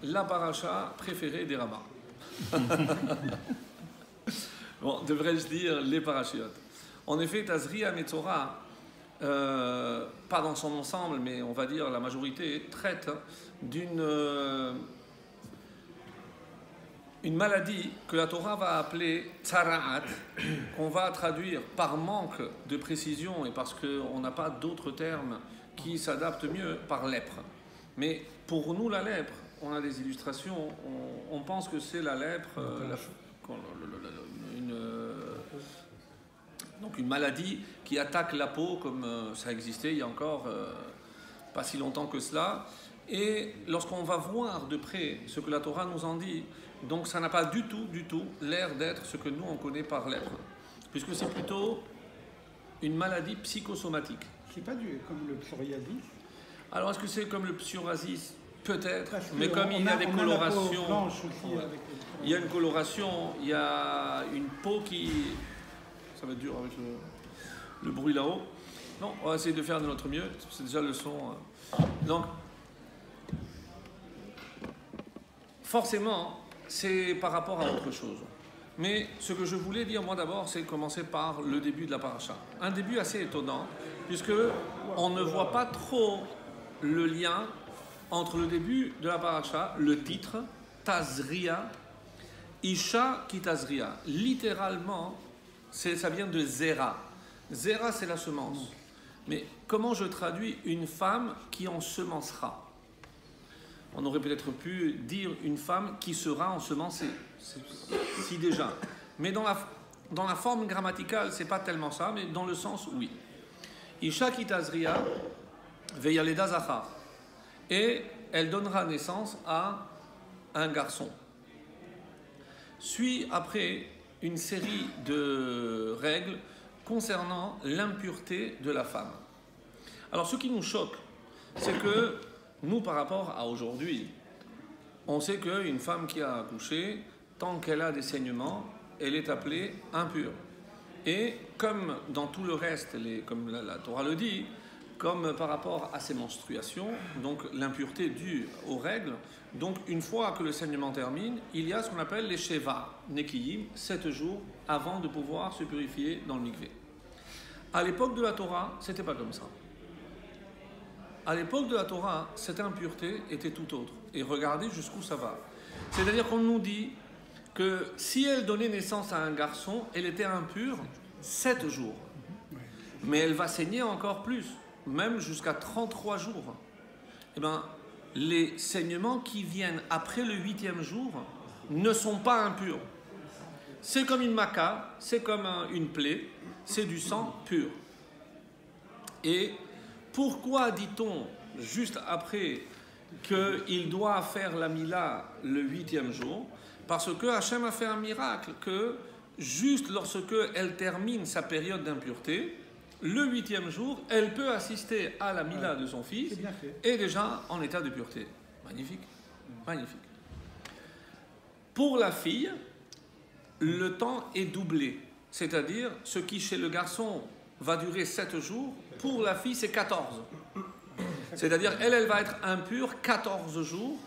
la paracha préférée des rabbins. Bon, devrais-je dire les parachiotes. En effet, Tazria Metzora, pas dans son ensemble, mais on va dire la majorité, traite d'une une maladie que la Torah va appeler Tzara'at, qu'on va traduire par manque de précision et parce qu'on n'a pas d'autres termes qui s'adaptent mieux par lèpre. Mais pour nous, la lèpre, on a des illustrations, on pense que c'est la lèpre, donc une maladie qui attaque la peau comme ça existait il y a encore pas si longtemps que cela. Et lorsqu'on va voir de près ce que la Torah nous en dit, donc ça n'a pas du tout l'air d'être ce que nous on connaît par lèpre, puisque c'est plutôt une maladie psychosomatique. C'est pas comme le psoriasis? Alors est-ce que c'est comme le psoriasis? Peut-être, mais comme il y a des colorations, il y a une coloration, il y a une peau qui... Ça va être dur avec le bruit là-haut. Non, on va essayer de faire de notre mieux, c'est déjà le son. Donc, forcément, c'est par rapport à autre chose. Mais ce que je voulais dire, moi d'abord, c'est commencer par le début de la paracha. Un début assez étonnant, puisque on ne voit pas trop le lien entre le début de la paracha, le titre, Tazria, Isha qui Tazria. Littéralement, ça vient de Zera. Zera, c'est la semence. Mais comment je traduis une femme qui ensemencera? On aurait peut-être pu dire une femme qui sera ensemencée, si déjà. Mais dans la forme grammaticale, c'est pas tellement ça, mais dans le sens, oui. Isha ki tazria veyaleda zachar. Et elle donnera naissance à un garçon. Suit après une série de règles concernant l'impureté de la femme. Alors ce qui nous choque, c'est que nous, par rapport à aujourd'hui, on sait qu'une femme qui a accouché, tant qu'elle a des saignements, elle est appelée impure. Et comme dans tout le reste, comme la Torah le dit, comme par rapport à ses menstruations, donc l'impureté due aux règles, donc une fois que le saignement termine, il y a ce qu'on appelle les Sheva, Nekiyim, 7 jours avant de pouvoir se purifier dans le mikvé. À l'époque de la Torah, c'était pas comme ça. À l'époque de la Torah, cette impureté était tout autre. Et regardez jusqu'où ça va. C'est-à-dire qu'on nous dit que si elle donnait naissance à un garçon, elle était impure 7 jours. Mais elle va saigner encore plus, même jusqu'à 33 jours. Eh bien, les saignements qui viennent après le 8e jour ne sont pas impurs. C'est comme une maca, c'est comme une plaie, c'est du sang pur. Et pourquoi dit-on juste après qu'il doit faire la mila le 8e jour? Parce que Hachem a fait un miracle, que juste lorsque elle termine sa période d'impureté, le 8e jour, elle peut assister à la mila de son fils et déjà en état de pureté. Magnifique, magnifique. Pour la fille, le temps est doublé, c'est-à-dire ce qui chez le garçon va durer 7 jours, pour la fille c'est 14. C'est-à-dire elle va être impure 14 jours.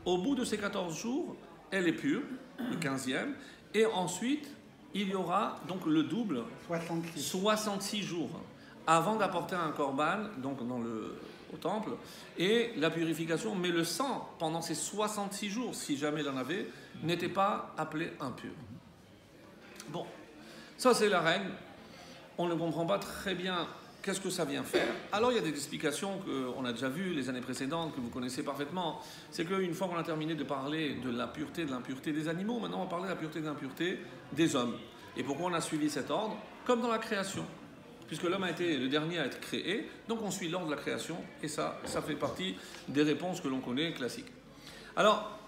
Au bout de ces 14 jours, elle est pure, le 15e, et ensuite il y aura donc le double, 66 jours, avant d'apporter un korban, donc au temple, et la purification. Mais le sang, pendant ces 66 jours, si jamais il en avait, n'était pas appelé impur. Bon, ça c'est la règle. On ne comprend pas très bien qu'est-ce que ça vient faire. Alors il y a des explications qu'on a déjà vues les années précédentes, que vous connaissez parfaitement. C'est qu'une fois qu'on a terminé de parler de la pureté, de l'impureté des animaux, maintenant on va parler de la pureté, de l'impureté des hommes. Et pourquoi on a suivi cet ordre? Comme dans la création. Puisque l'homme a été le dernier à être créé, donc on suit l'ordre de la création, et ça fait partie des réponses que l'on connaît classiques. Alors,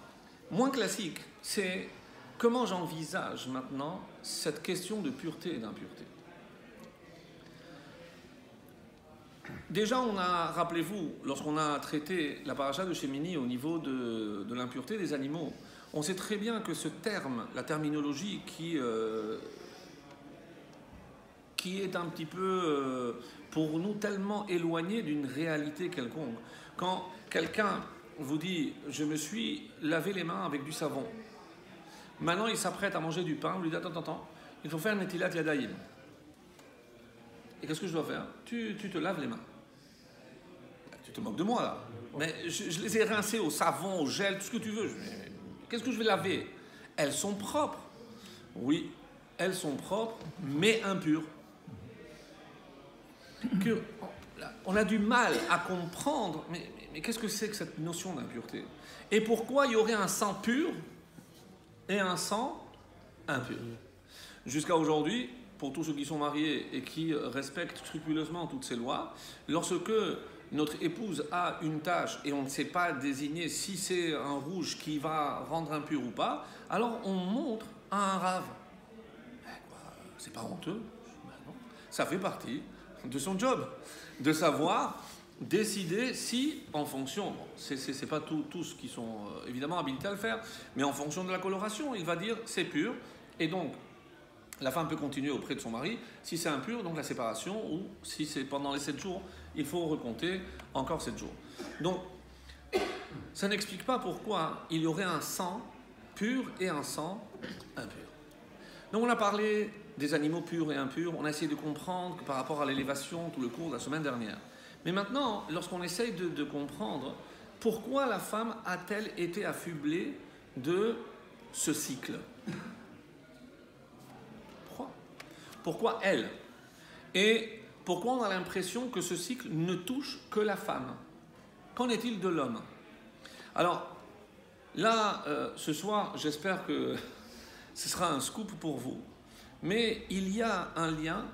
moins classique, c'est comment j'envisage maintenant cette question de pureté et d'impureté. Déjà, on a, rappelez-vous, lorsqu'on a traité la paracha de Shemini au niveau de l'impureté des animaux, on sait très bien que ce terme, la terminologie qui est un petit peu, pour nous, tellement éloignée d'une réalité quelconque. Quand quelqu'un vous dit, je me suis lavé les mains avec du savon. Maintenant, il s'apprête à manger du pain. Vous lui dites, attends, il faut faire Netilat Yadayim. Et qu'est-ce que je dois faire? Tu te laves les mains. Tu te moques de moi, là. Mais je les ai rincées au savon, au gel, tout ce que tu veux. Qu'est-ce que je vais laver? Elles sont propres. Oui, elles sont propres, mais impures. On a du mal à comprendre, mais qu'est-ce que c'est que cette notion d'impureté? Et pourquoi il y aurait un sang pur et un sang impur? Jusqu'à aujourd'hui, pour tous ceux qui sont mariés et qui respectent scrupuleusement toutes ces lois, lorsque notre épouse a une tache et on ne sait pas désigner si c'est un rouge qui va rendre impur ou pas, alors on montre à un rave. C'est pas honteux? Non. Ça fait partie de son job, de savoir décider si, en fonction, bon, c'est pas tous qui sont évidemment habilités à le faire, mais en fonction de la coloration, il va dire c'est pur, et donc la femme peut continuer auprès de son mari. Si c'est impur, donc la séparation, ou si c'est pendant les 7 jours, il faut recompter encore 7 jours. Donc, ça n'explique pas pourquoi il y aurait un sang pur et un sang impur. Donc on a parlé des animaux purs et impurs, on a essayé de comprendre que par rapport à l'élévation, tout le cours de la semaine dernière. Mais maintenant, lorsqu'on essaye de comprendre pourquoi la femme a-t-elle été affublée de ce cycle? Pourquoi elle? Et pourquoi on a l'impression que ce cycle ne touche que la femme? Qu'en est-il de l'homme? Alors, là, ce soir, j'espère que ce sera un scoop pour vous, mais il y a un lien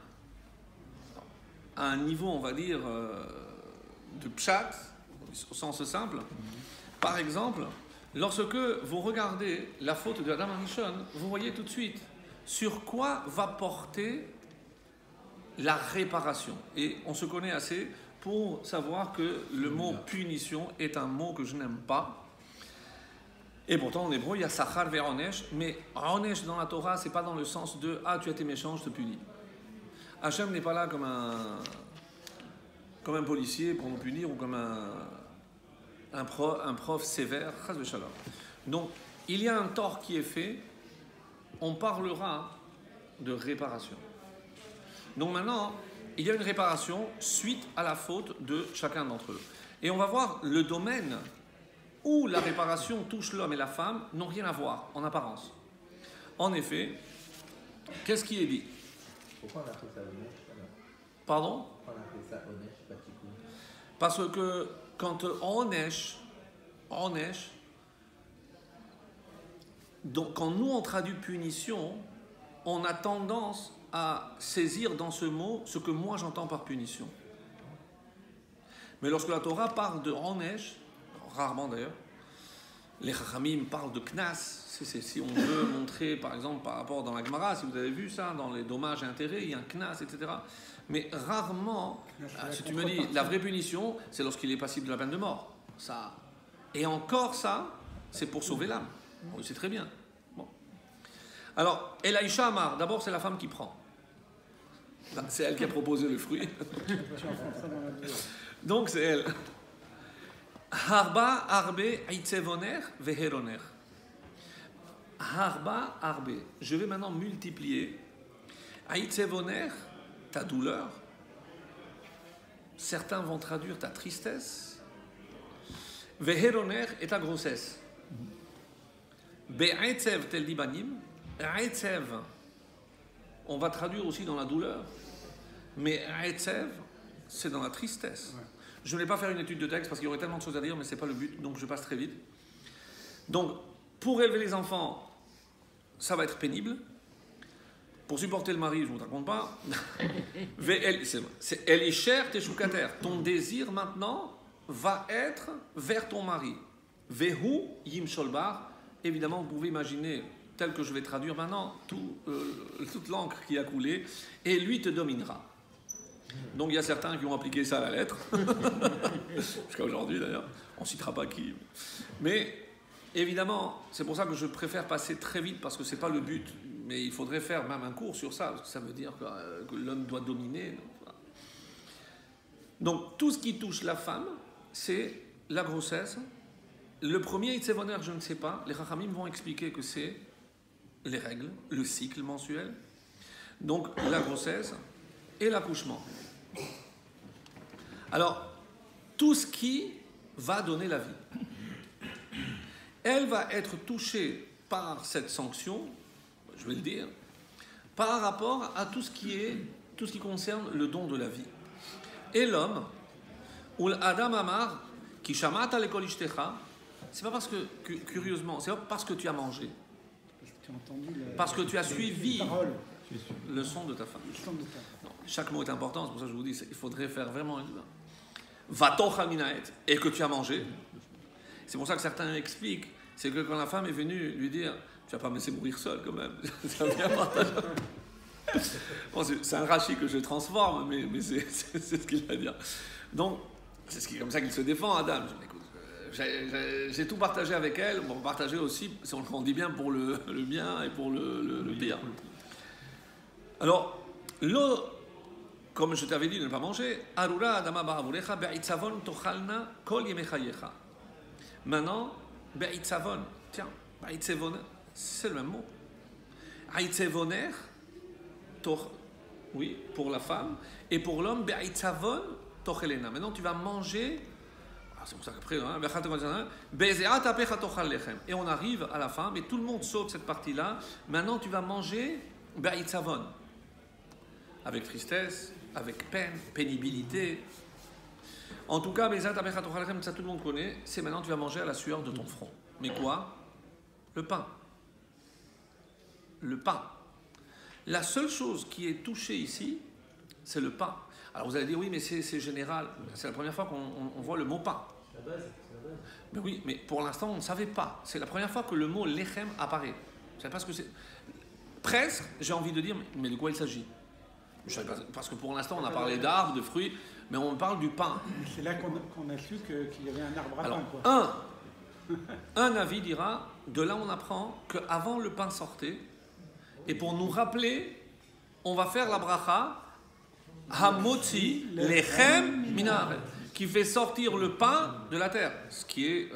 à un niveau, on va dire, de pshat, au sens simple. Par exemple, lorsque vous regardez la faute de Adam Arishon, vous voyez tout de suite sur quoi va porter la réparation. Et on se connaît assez pour savoir que le mot punition est un mot que je n'aime pas. Et pourtant, en hébreu, il y a Sachar vers Onesh, mais Onesh dans la Torah, c'est pas dans le sens de ah, tu as été méchant, je te punis. Hachem n'est pas là comme un policier pour nous punir ou comme un prof sévère. Donc, il y a un tort qui est fait, on parlera de réparation. Donc maintenant, il y a une réparation suite à la faute de chacun d'entre eux. Et on va voir le domaine où la réparation touche l'homme et la femme n'ont rien à voir en apparence. En effet, qu'est-ce qui est dit? Pourquoi on a fait ça Onesh? Pardon? Pourquoi on a fait ça Onesh, pas Tikkun? Parce que quand Onesh, donc quand nous on traduit punition, on a tendance à saisir dans ce mot ce que moi j'entends par punition. Mais lorsque la Torah parle de Onesh, rarement d'ailleurs, les Chachamim parlent de Knas, si on veut montrer par exemple par rapport dans la Gemara, si vous avez vu ça, dans les dommages et intérêts, il y a un Knas, etc. Mais rarement, si tu me dis, la vraie punition, c'est lorsqu'il est passible de la peine de mort. Ça. Et encore ça, c'est pour sauver l'âme. On le sait très bien. Bon. Alors, Elaïcha Amar, d'abord c'est la femme qui prend. C'est elle qui a proposé le fruit. Donc c'est elle. Harba arbe aitzevoner veheroner. Harba arbe. Je vais maintenant multiplier. Aitzevoner, ta douleur. Certains vont traduire ta tristesse. Veheroner est ta grossesse. Be'aitzev tel dibanim. Aitzev, on va traduire aussi dans la douleur. Mais aitzev, c'est dans la tristesse. Ouais. Je ne vais pas faire une étude de texte parce qu'il y aurait tellement de choses à dire, mais ce n'est pas le but, donc je passe très vite. Donc, pour élever les enfants, ça va être pénible. Pour supporter le mari, je ne vous raconte pas. Elle est chère, t'es choukater. Ton désir maintenant va être vers ton mari. Vehu yim sholbar. Évidemment, vous pouvez imaginer, tel que je vais traduire maintenant, toute l'encre qui a coulé, et lui te dominera. Donc il y a certains qui ont appliqué ça à la lettre, jusqu'à aujourd'hui d'ailleurs, on ne citera pas qui. Mais évidemment, c'est pour ça que je préfère passer très vite, parce que ce n'est pas le but, mais il faudrait faire même un cours sur ça, parce que ça veut dire que l'homme doit dominer. Donc tout ce qui touche la femme, c'est la grossesse Le premier Itzevoner, je ne sais pas. Les Chachamim vont expliquer que c'est les règles, le cycle mensuel, donc la grossesse et l'accouchement. Alors, tout ce qui va donner la vie, elle va être touchée par cette sanction, je vais le dire, par rapport à tout ce qui concerne le don de la vie. Et l'homme, ou l'Adam Amar, qui shamata lekol ishtecha, c'est pas parce que, curieusement, c'est pas parce que tu as mangé, parce que tu as suivi le son de ta femme. Non, chaque mot est important, c'est pour ça que je vous dis, il faudrait faire vraiment une... Vatocha minaet, et que tu as mangé. C'est pour ça que certains expliquent, c'est que quand la femme est venue lui dire, tu vas pas me laisser mourir seul quand même, ça vient partager. Bon, c'est un rachis que je transforme, mais c'est ce qu'il va dire. Donc, c'est comme ça qu'il se défend, Adam. J'ai tout partagé avec elle, on va partager aussi, si on dit bien, pour le bien et pour le pire. Alors, comme je t'avais dit de ne pas manger, Arura Adama Baravulecha, Be'itzavon Tochalna Kol Yemechayecha. Maintenant, Be'itzavon, tiens, Be'itzevoner, c'est le même mot. Be'itzevoner, oui, pour la femme, et pour l'homme, Be'itzavon Tochelena. Maintenant, tu vas manger. C'est pour ça qu'après, et on arrive à la fin, mais tout le monde saute cette partie-là. Maintenant, tu vas manger Be'itzavon. Avec tristesse, avec peine, pénibilité. En tout cas, ça tout le monde connaît, c'est maintenant tu vas manger à la sueur de ton front. Mais quoi? Le pain. Le pain. La seule chose qui est touchée ici, c'est le pain. Alors vous allez dire, oui, mais c'est général. C'est la première fois qu'on voit le mot pain. C'est la base. Mais oui, mais pour l'instant, on ne savait pas. C'est la première fois que le mot lechem apparaît. Je ne savais pas ce que c'est. Presque, j'ai envie de dire, mais de quoi il s'agit? Je savais pas, parce que pour l'instant, on a parlé d'arbres, de fruits, mais on parle du pain. C'est là qu'on a su qu'il y avait un arbre à Alors, pain, quoi. Un avis dira, de là on apprend qu'avant le pain sortait, et pour nous rappeler, on va faire la bracha, Hamotzi lechem minaret, qui fait sortir le pain de la terre, ce qui est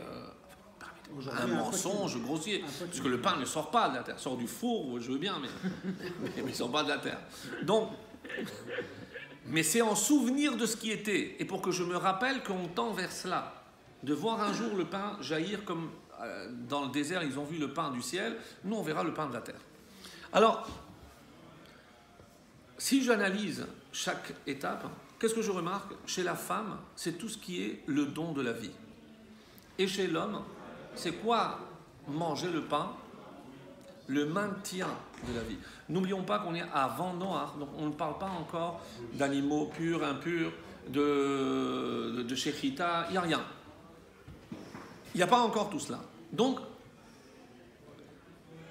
un mensonge grossier, parce que le pain ne sort pas de la terre, sort du four, je veux bien, mais il ne sort pas de la terre. Donc, mais c'est en souvenir de ce qui était, et pour que je me rappelle qu'on tend vers cela, de voir un jour le pain jaillir comme dans le désert, ils ont vu le pain du ciel, nous on verra le pain de la terre. Alors, si j'analyse chaque étape, qu'est-ce que je remarque? Chez la femme, c'est tout ce qui est le don de la vie. Et chez l'homme, c'est quoi manger le pain? Le maintien de la vie. N'oublions pas qu'on est avant Noach, donc on ne parle pas encore d'animaux purs, impurs, de shechita, il n'y a rien. Il n'y a pas encore tout cela. Donc,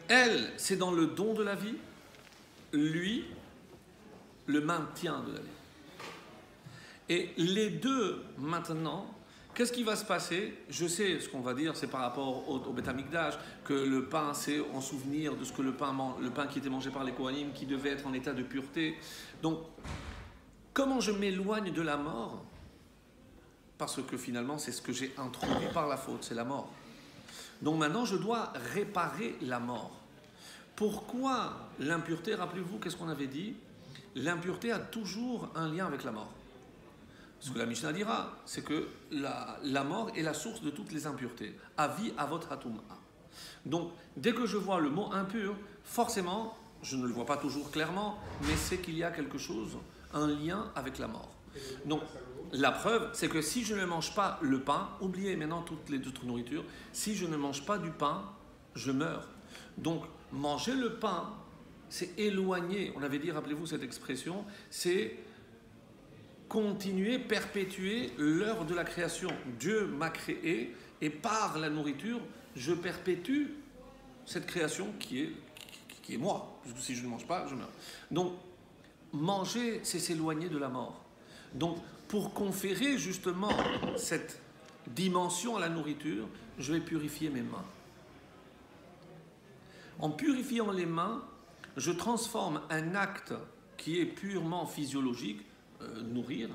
elle, c'est dans le don de la vie, lui, le maintien de la vie. Et les deux, maintenant, qu'est-ce qui va se passer? Je sais ce qu'on va dire, c'est par rapport au Beth Amikdash, que le pain, c'est en souvenir de ce que le pain qui était mangé par les Kohanim, qui devait être en état de pureté. Donc, comment je m'éloigne de la mort? Parce que finalement, c'est ce que j'ai introduit par la faute, c'est la mort. Donc maintenant, je dois réparer la mort. Pourquoi l'impureté? Rappelez-vous, qu'est-ce qu'on avait dit? L'impureté a toujours un lien avec la mort. Ce que la Mishnah dira, c'est que la mort est la source de toutes les impuretés. Avi avot hatum'a. Donc, dès que je vois le mot impur, forcément, je ne le vois pas toujours clairement, mais c'est qu'il y a quelque chose, un lien avec la mort. Donc, la preuve, c'est que si je ne mange pas le pain, oubliez maintenant toutes les autres nourritures, si je ne mange pas du pain, je meurs. Donc, manger le pain, c'est éloigner, on avait dit, rappelez-vous cette expression, c'est continuer, perpétuer l'œuvre de la création. Dieu m'a créé et par la nourriture, je perpétue cette création qui est moi. Parce que si je ne mange pas, je meurs. Donc, manger, c'est s'éloigner de la mort. Donc, pour conférer justement cette dimension à la nourriture, je vais purifier mes mains. En purifiant les mains, je transforme un acte qui est purement physiologique, nourrir,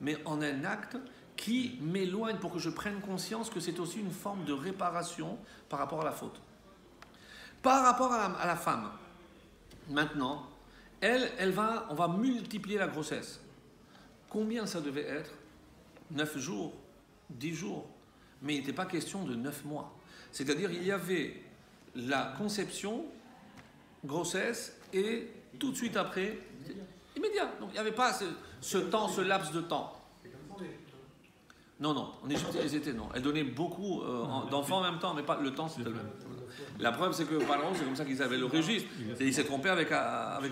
mais en un acte qui m'éloigne pour que je prenne conscience que c'est aussi une forme de réparation par rapport à la faute. Par rapport à la femme, maintenant, on va multiplier la grossesse. Combien ça devait être? 9 jours, 10 jours. Mais il n'était pas question de 9 mois. C'est-à-dire il y avait la conception, grossesse, et tout de suite après, immédiat. Donc il n'y avait pas ce laps de temps. Non, en Égypte, elles donnaient beaucoup d'enfants en même temps, mais pas le temps, c'était le même. La preuve, c'est que Pharaon, c'est comme ça qu'ils avaient le registre. Il s'est trompé avec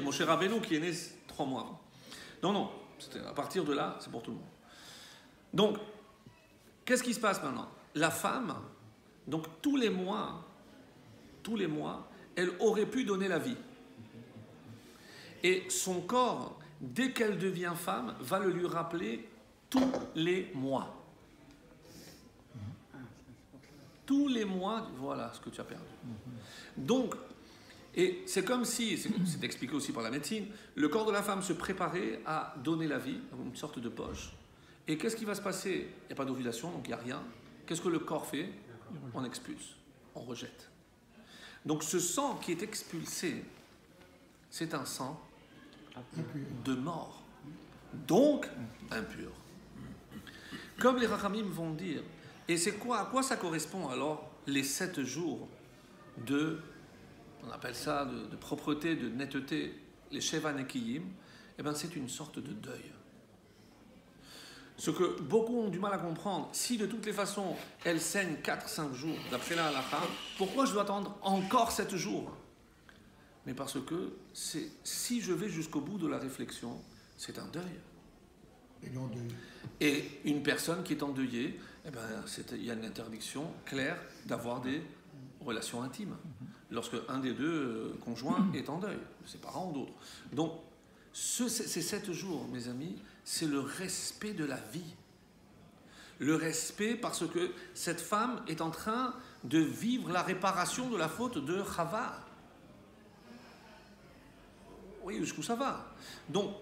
Moshe Rabbeinu, qui est né 3 mois avant. Non, à partir de là, c'est pour tout le monde. Donc, qu'est-ce qui se passe maintenant? La femme, donc tous les mois, elle aurait pu donner la vie. Et son corps, dès qu'elle devient femme, va le lui rappeler tous les mois. Tous les mois, voilà ce que tu as perdu. Donc, et c'est comme si, c'est expliqué aussi par la médecine, le corps de la femme se préparait à donner la vie, une sorte de poche. Et qu'est-ce qui va se passer? Il n'y a pas d'ovulation, donc il n'y a rien. Qu'est-ce que le corps fait? On expulse, on rejette. Donc ce sang qui est expulsé, c'est un sang de mort, donc impur. Comme les Rachamim vont dire, et c'est à quoi ça correspond alors les 7 jours on appelle ça de propreté, de netteté, les Sheva Nekiyim? Eh bien c'est une sorte de deuil. Ce que beaucoup ont du mal à comprendre, si de toutes les façons elle saigne 4-5 jours d'après la halakha, pourquoi je dois attendre encore 7 jours? Mais parce que si je vais jusqu'au bout de la réflexion, c'est un deuil. Et une personne qui est endeuillée, eh ben, il y a une interdiction claire d'avoir des relations intimes. Lorsque un des deux conjoints est en deuil, ses parents ou d'autres. Donc, ces 7 jours, mes amis, c'est le respect de la vie. Le respect parce que cette femme est en train de vivre la réparation de la faute de Chava. Oui, jusqu'où ça va? Donc,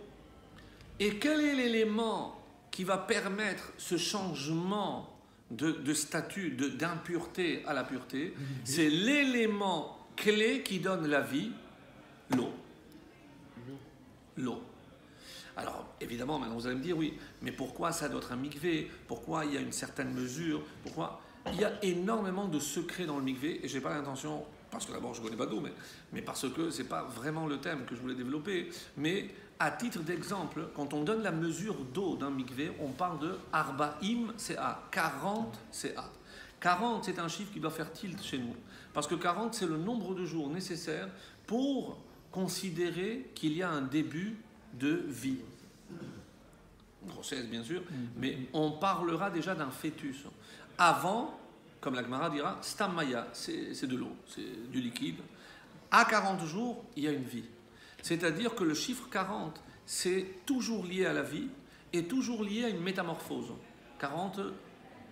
et quel est l'élément qui va permettre ce changement de statut, d'impureté à la pureté? C'est l'élément clé qui donne la vie, l'eau. L'eau. Alors, évidemment, maintenant vous allez me dire, oui, mais pourquoi ça doit être un mikvé? Pourquoi il y a une certaine mesure? Pourquoi? Il y a énormément de secrets dans le mikvé, et je n'ai pas l'intention, parce que d'abord je ne connais pas d'eau, mais parce que ce n'est pas vraiment le thème que je voulais développer. Mais à titre d'exemple, quand on donne la mesure d'eau d'un mikvé, on parle de Arbaim CA, 40 CA. 40, c'est un chiffre qui doit faire tilt chez nous, parce que 40, c'est le nombre de jours nécessaires pour considérer qu'il y a un début de vie. Grossesse, bien sûr, mais on parlera déjà d'un fœtus. Avant, comme la Gemara dira, Stam Maya, c'est de l'eau, c'est du liquide. À 40 jours, il y a une vie. C'est-à-dire que le chiffre 40, c'est toujours lié à la vie et toujours lié à une métamorphose. 40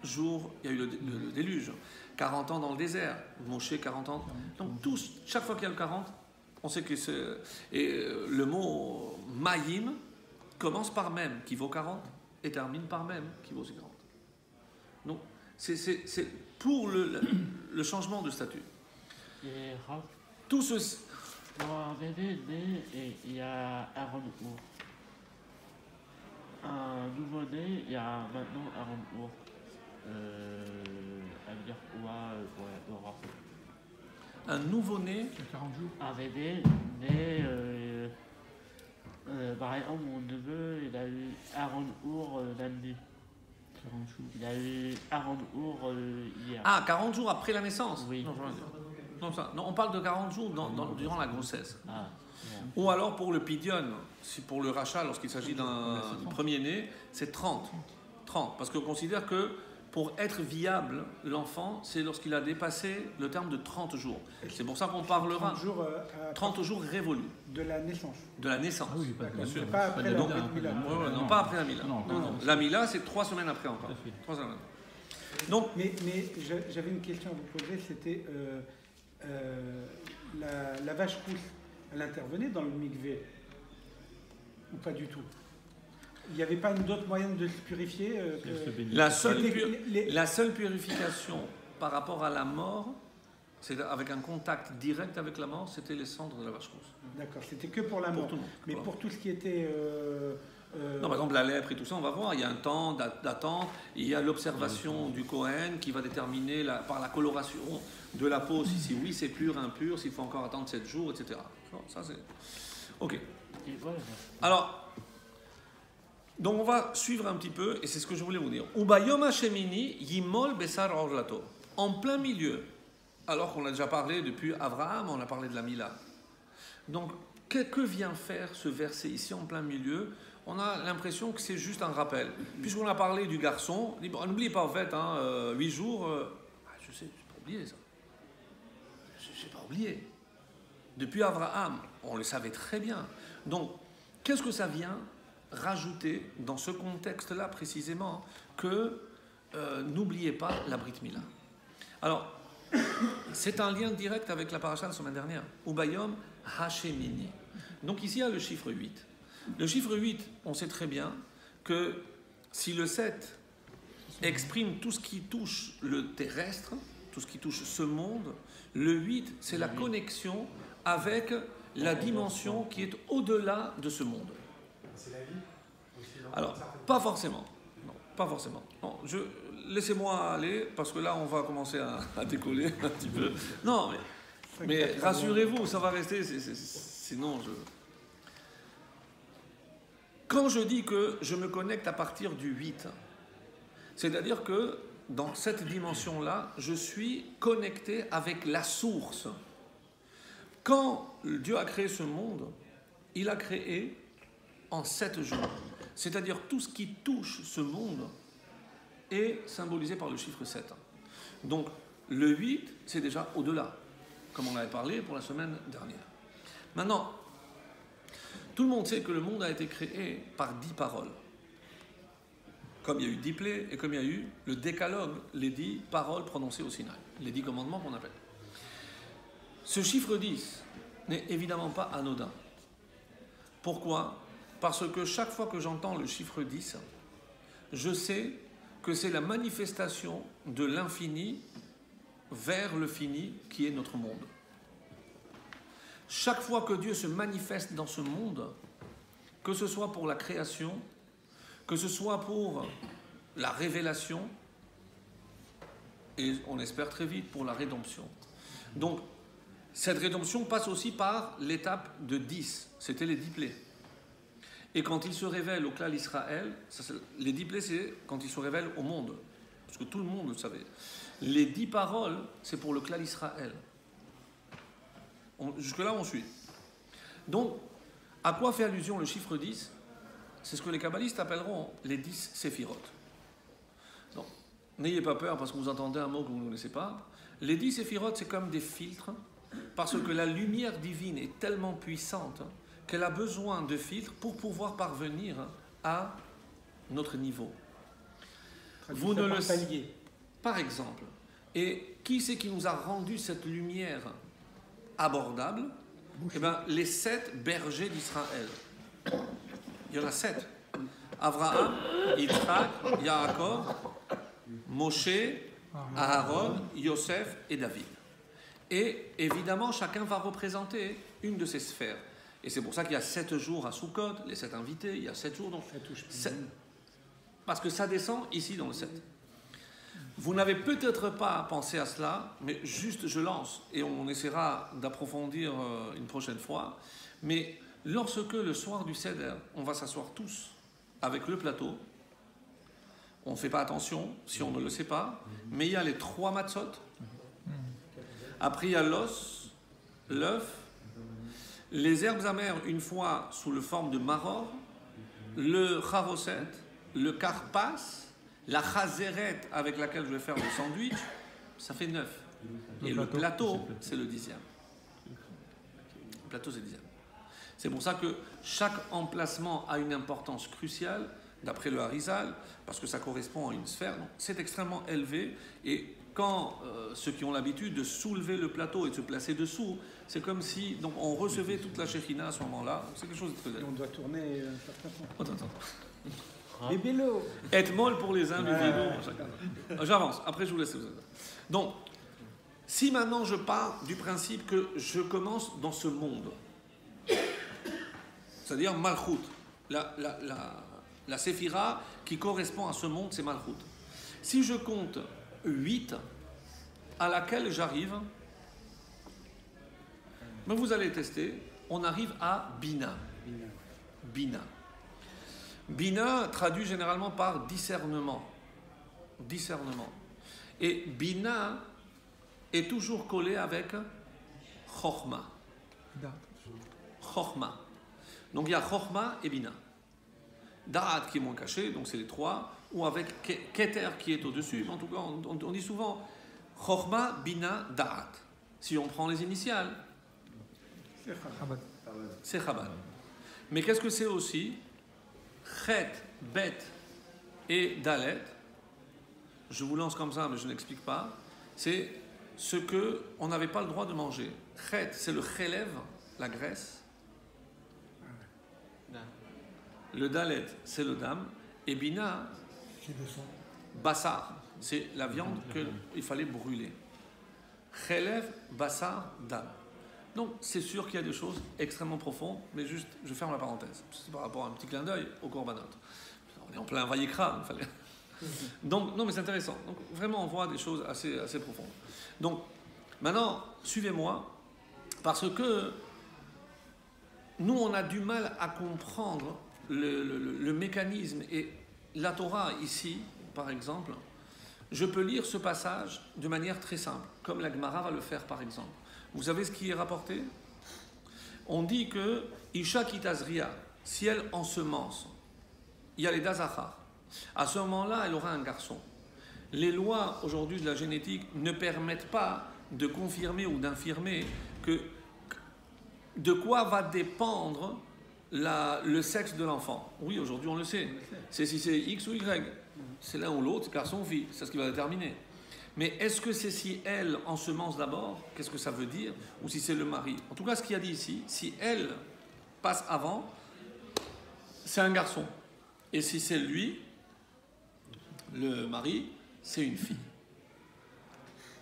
jours, il y a eu le déluge. 40 ans dans le désert, Moshe 40 ans. Donc chaque fois qu'il y a le 40, on sait que c'est... Et le mot Mayim commence par même, qui vaut 40, et termine par même, qui vaut 50. Donc, c'est pour le changement de statut. Et Raph, Tout ceci... pour un bébé né, il y a Aaron Our. Un nouveau-né, il y a maintenant Aaron Our. À dire quoi pour Raph. Un nouveau-né, 40 jours. Un bébé né, par exemple, mon neveu, il a eu Aaron Our lundi. 40 jours. Il a eu Aaron Our hier. Ah, 40 jours après la naissance? Oui. Non, on parle de 40 jours durant la grossesse. Ah, Ou alors pour le pidion, si pour le rachat, lorsqu'il s'agit d'un premier-né, c'est 30. 30, parce qu'on considère que pour être viable, l'enfant, c'est lorsqu'il a dépassé le terme de 30 jours. C'est pour ça qu'on parlera 30 jours révolus. De la naissance. De la naissance. Ah oui, bien sûr. Pas après la Mila. Non, pas après la Mila. Non. La Mila, c'est 3 semaines après encore. 3 semaines. Donc, Mais j'avais une question à vous poser, c'était la vache rousse, elle intervenait dans le mikvé ou pas du tout? Il n'y avait pas d'autre moyen de se purifier La seule, C'était la seule purification par rapport à la mort, c'est avec un contact direct avec la mort, c'était les cendres de la vache rousse. D'accord, c'était que pour la Pour mort. tout le monde. Mais Voilà. pour tout ce qui était... Non, par exemple, la lèpre et tout ça, on va voir, il y a un temps d'attente, il y a l'observation du Kohen qui va déterminer par la coloration de la peau si oui c'est pur, impur, s'il faut encore attendre 7 jours, etc. Bon, ça c'est... Ok. Et voilà. Alors, donc on va suivre un petit peu, et c'est ce que je voulais vous dire. Ubayom Hashemini yimol besar orlato. En plein milieu, alors qu'on a déjà parlé depuis Abraham, on a parlé de la Mila. Donc, que vient faire ce verset ici en plein milieu? On a l'impression que c'est juste un rappel. Puisqu'on a parlé du garçon, n'oubliez pas en fait, 8 jours, je sais, je n'ai pas oublié ça. Je n'ai pas oublié. Depuis Abraham, on le savait très bien. Donc, qu'est-ce que ça vient rajouter dans ce contexte-là précisément que n'oubliez pas la Brit Mila. Alors, c'est un lien direct avec la paracha de la semaine dernière. Ubayom Hashemini. Donc ici, il y a le chiffre 8. Le chiffre 8, on sait très bien que si le 7 exprime tout ce qui touche le terrestre, tout ce qui touche ce monde, le 8, c'est la connexion avec la dimension qui est au-delà de ce monde. C'est la vie aussi, non? Alors, pas forcément. Non, pas forcément. Non, laissez-moi aller, parce que là, on va commencer à décoller un petit peu. Non, mais rassurez-vous, ça va rester, sinon je... Quand je dis que je me connecte à partir du 8, c'est-à-dire que dans cette dimension-là, je suis connecté avec la source. Quand Dieu a créé ce monde, il a créé en 7 jours. C'est-à-dire tout ce qui touche ce monde est symbolisé par le chiffre 7. Donc le 8, c'est déjà au-delà, comme on avait parlé pour la semaine dernière. Maintenant, tout le monde sait que le monde a été créé par 10 paroles. Comme il y a eu 10 plaies et comme il y a eu le décalogue, les 10 paroles prononcées au Sinaï, les 10 commandements qu'on appelle. Ce chiffre 10 n'est évidemment pas anodin. Pourquoi ? Parce que chaque fois que j'entends le chiffre 10, je sais que c'est la manifestation de l'infini vers le fini qui est notre monde. Chaque fois que Dieu se manifeste dans ce monde, que ce soit pour la création, que ce soit pour la révélation, et on espère très vite pour la rédemption. Donc, cette rédemption passe aussi par l'étape de 10, c'était les 10 plaies. Et quand il se révèle au clan Israël, les 10 plaies, c'est quand il se révèle au monde, parce que tout le monde le savait. Les 10 paroles, c'est pour le clan Israël. Jusque-là, on suit. Donc, à quoi fait allusion le chiffre 10 ? C'est ce que les kabbalistes appelleront les 10 séphirotes. Donc, n'ayez pas peur parce que vous entendez un mot que vous ne connaissez pas. Les 10 séphirotes, c'est comme des filtres, parce que la lumière divine est tellement puissante qu'elle a besoin de filtres pour pouvoir parvenir à notre niveau. Vous ne le savez. Par exemple, et qui c'est qui nous a rendu cette lumière abordable? Eh bien, les 7 bergers d'Israël. Il y en a 7. Abraham, Yitzhak, Yaakov, Moshe, Aaron, Yosef et David. Et évidemment, chacun va représenter une de ces sphères. Et c'est pour ça qu'il y a 7 jours à Sukkot, les 7 invités, il y a 7 jours. Donc, parce que ça descend ici dans le 7. Vous n'avez peut-être pas pensé à cela, mais juste je lance, et on essaiera d'approfondir une prochaine fois. Mais lorsque le soir du Seder, on va s'asseoir tous avec le plateau, on ne fait pas attention si on ne le sait pas, mais il y a les 3 matzot, après il y a l'os, l'œuf, les herbes amères une fois sous la forme de maror, le charoset, le karpas, la chazeret avec laquelle je vais faire le sandwich, ça fait 9. Et le plateau, c'est le 10e. Le plateau, c'est le 10e. C'est pour ça que chaque emplacement a une importance cruciale, d'après le Harizal, parce que ça correspond à une sphère. Donc, c'est extrêmement élevé. Et quand ceux qui ont l'habitude de soulever le plateau et de se placer dessous, c'est comme si donc, on recevait toute la Shekhinah à ce moment-là. C'est quelque chose de très... Et on doit tourner un certain temps. Attends. Les vélos. Être molle pour les uns, du vélo pour chacun. J'avance, après je vous laisse. Donc, si maintenant je pars du principe que je commence dans ce monde, c'est-à-dire Malchut, la séphira qui correspond à ce monde, c'est Malchut. Si je compte 8, à laquelle j'arrive, mais vous allez tester, on arrive à Bina. Bina. Bina traduit généralement par discernement. Discernement. Et Bina est toujours collé avec Chochma. Chochma. Donc il y a Chochma et Bina. Da'at qui est moins caché, donc c'est les trois, ou avec Keter qui est au-dessus. En tout cas, on dit souvent Chochma, Bina, Da'at. Si on prend les initiales, c'est Chabad. Mais qu'est-ce que c'est aussi? Chet, Bet et Dalet, je vous lance comme ça, mais je n'explique pas, c'est ce que on n'avait pas le droit de manger. Chet, c'est le chelev, la graisse. Le Dalet, c'est le dam. Et Bina, Bassar, c'est la viande qu'il fallait brûler. Chelev, Bassar, dam. Donc, c'est sûr qu'il y a des choses extrêmement profondes, mais juste, je ferme la parenthèse. C'est par rapport à un petit clin d'œil au Korbanot. On est en plein Vayikra, il fallait. Donc, non, mais c'est intéressant. Donc, vraiment, on voit des choses assez profondes. Donc, maintenant, suivez-moi, parce que nous, on a du mal à comprendre le mécanisme. Et la Torah, ici, par exemple, je peux lire ce passage de manière très simple, comme la Gemara va le faire, par exemple. Vous savez ce qui est rapporté? On dit que Isha Kitazria, si elle ensemence, il y a les Dazachar. À ce moment-là, elle aura un garçon. Les lois aujourd'hui de la génétique ne permettent pas de confirmer ou d'infirmer que de quoi va dépendre le sexe de l'enfant. Oui, aujourd'hui on le sait. C'est si c'est X ou Y. C'est l'un ou l'autre, garçon ou fille. C'est ce qui va déterminer. Mais est-ce que c'est si elle ensemence d'abord, qu'est-ce que ça veut dire, ou si c'est le mari? En tout cas, ce qu'il y a dit ici, si elle passe avant, c'est un garçon. Et si c'est lui, le mari, c'est une fille.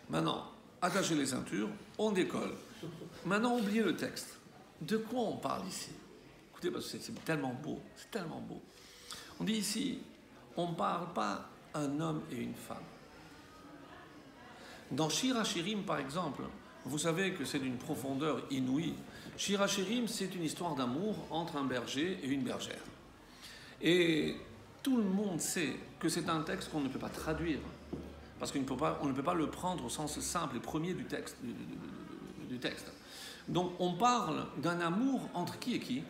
Maintenant, attachez les ceintures, on décolle. Maintenant, oubliez le texte. De quoi on parle ici? Écoutez, parce que c'est tellement beau, c'est tellement beau. On dit ici, on ne parle pas un homme et une femme. Dans Shir HaShirim, par exemple, vous savez que c'est d'une profondeur inouïe. Shir HaShirim, c'est une histoire d'amour entre un berger et une bergère. Et tout le monde sait que c'est un texte qu'on ne peut pas traduire, parce qu'on ne peut pas le prendre au sens simple et premier du texte. Du texte. Donc on parle d'un amour entre qui et qui?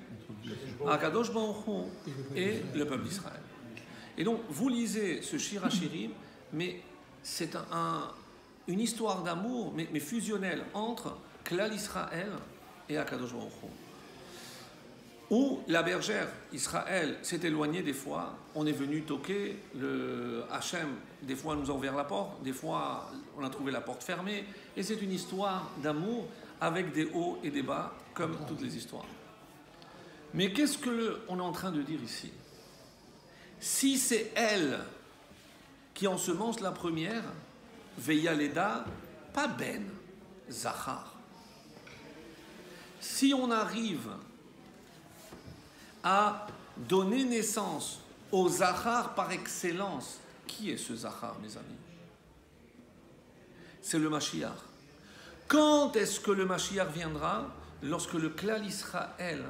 Akadosh Baruch Hu et le peuple d'Israël. Et donc vous lisez ce Shir HaShirim, mais c'est une histoire d'amour, mais fusionnelle, entre Klal Israël et Akadosh Baruch Hu. Où la bergère Israël s'est éloignée des fois, on est venu toquer, le Hachem, des fois nous a ouvert la porte, des fois on a trouvé la porte fermée, et c'est une histoire d'amour avec des hauts et des bas, comme toutes les histoires. Mais qu'est-ce qu'on est en train de dire ici? Si c'est elle qui ensemence la première, Veya Leda, pas Ben, Zachar. Si on arrive à donner naissance au Zachar par excellence, qui est ce Zachar, mes amis? C'est le Mashiach. Quand est-ce que le Mashiach viendra? Lorsque le Klal Israël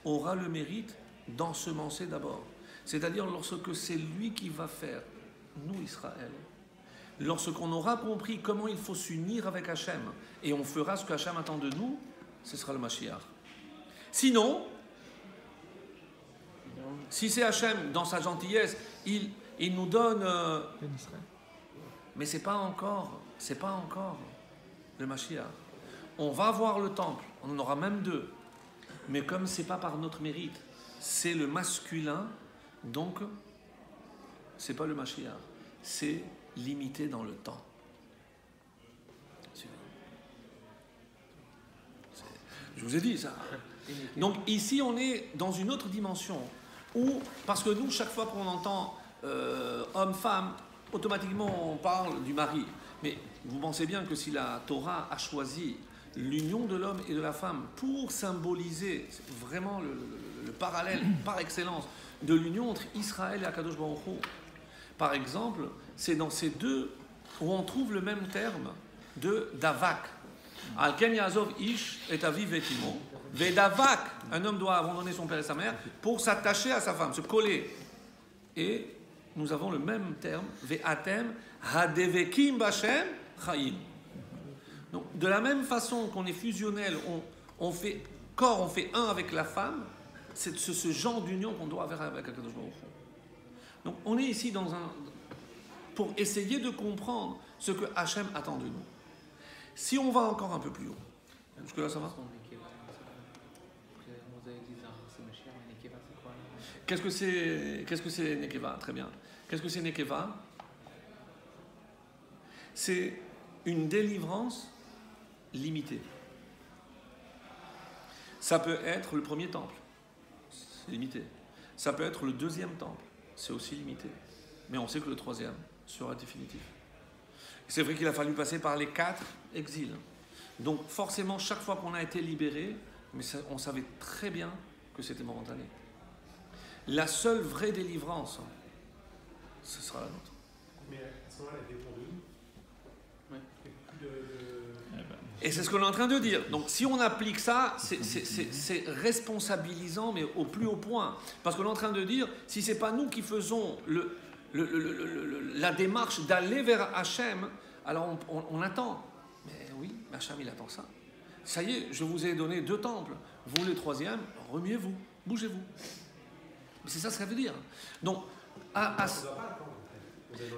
aura le mérite d'ensemencer d'abord. C'est-à-dire lorsque c'est lui qui va faire, nous Israël. Lorsqu'on aura compris comment il faut s'unir avec Hachem, et on fera ce que Hachem attend de nous, ce sera le Mashiach. Sinon, si c'est Hachem, dans sa gentillesse, il nous donne... mais c'est pas encore le Mashiach. On va voir le temple, on en aura même deux. Mais comme c'est pas par notre mérite, c'est le masculin, donc c'est pas le Mashiach. C'est limité dans le temps. Je vous ai dit ça. Donc ici, on est dans une autre dimension. Ou parce que nous, chaque fois qu'on entend homme-femme, automatiquement on parle du mari. Mais vous pensez bien que si la Torah a choisi l'union de l'homme et de la femme pour symboliser vraiment le parallèle par excellence de l'union entre Israël et Akadosh Baruch Hu. Par exemple, c'est dans ces deux où on trouve le même terme de davak. Al ken yazov ish et aviv et imo. Vedavak, un homme doit abandonner son père et sa mère pour s'attacher à sa femme, se coller. Et nous avons le même terme, ve'atem hadevekim b'Hashem chayim. Donc, de la même façon qu'on est fusionnel, on fait corps, on fait un avec la femme, c'est ce genre d'union qu'on doit avoir avec Akadosh Baruch Hu. Donc, on est ici pour essayer de comprendre ce que Hachem attend de nous. Si on va encore un peu plus haut, jusque-là ça va? Qu'est-ce que c'est Nekeva? Très bien. Qu'est-ce que c'est Nekeva? C'est une délivrance limitée. Ça peut être le premier temple, c'est limité. Ça peut être le deuxième temple, c'est aussi limité. Mais on sait que le troisième sera définitif. C'est vrai qu'il a fallu passer par les 4 exils. Donc forcément, chaque fois qu'on a été libéré, mais ça, on savait très bien que c'était momentané. La seule vraie délivrance, ce sera la nôtre. Mais à ce moment-là, elle dépend de nous. Oui. Et c'est ce qu'on est en train de dire. Donc si on applique ça, c'est responsabilisant, mais au plus haut point. Parce qu'on est en train de dire, si ce n'est pas nous qui faisons la démarche d'aller vers Hachem, alors on attend. Mais oui, Hachem, il attend ça. Ça y est, je vous ai donné 2 temples. Vous, les 3e, remuez-vous, bougez-vous. C'est ça ce que ça veut dire. Donc,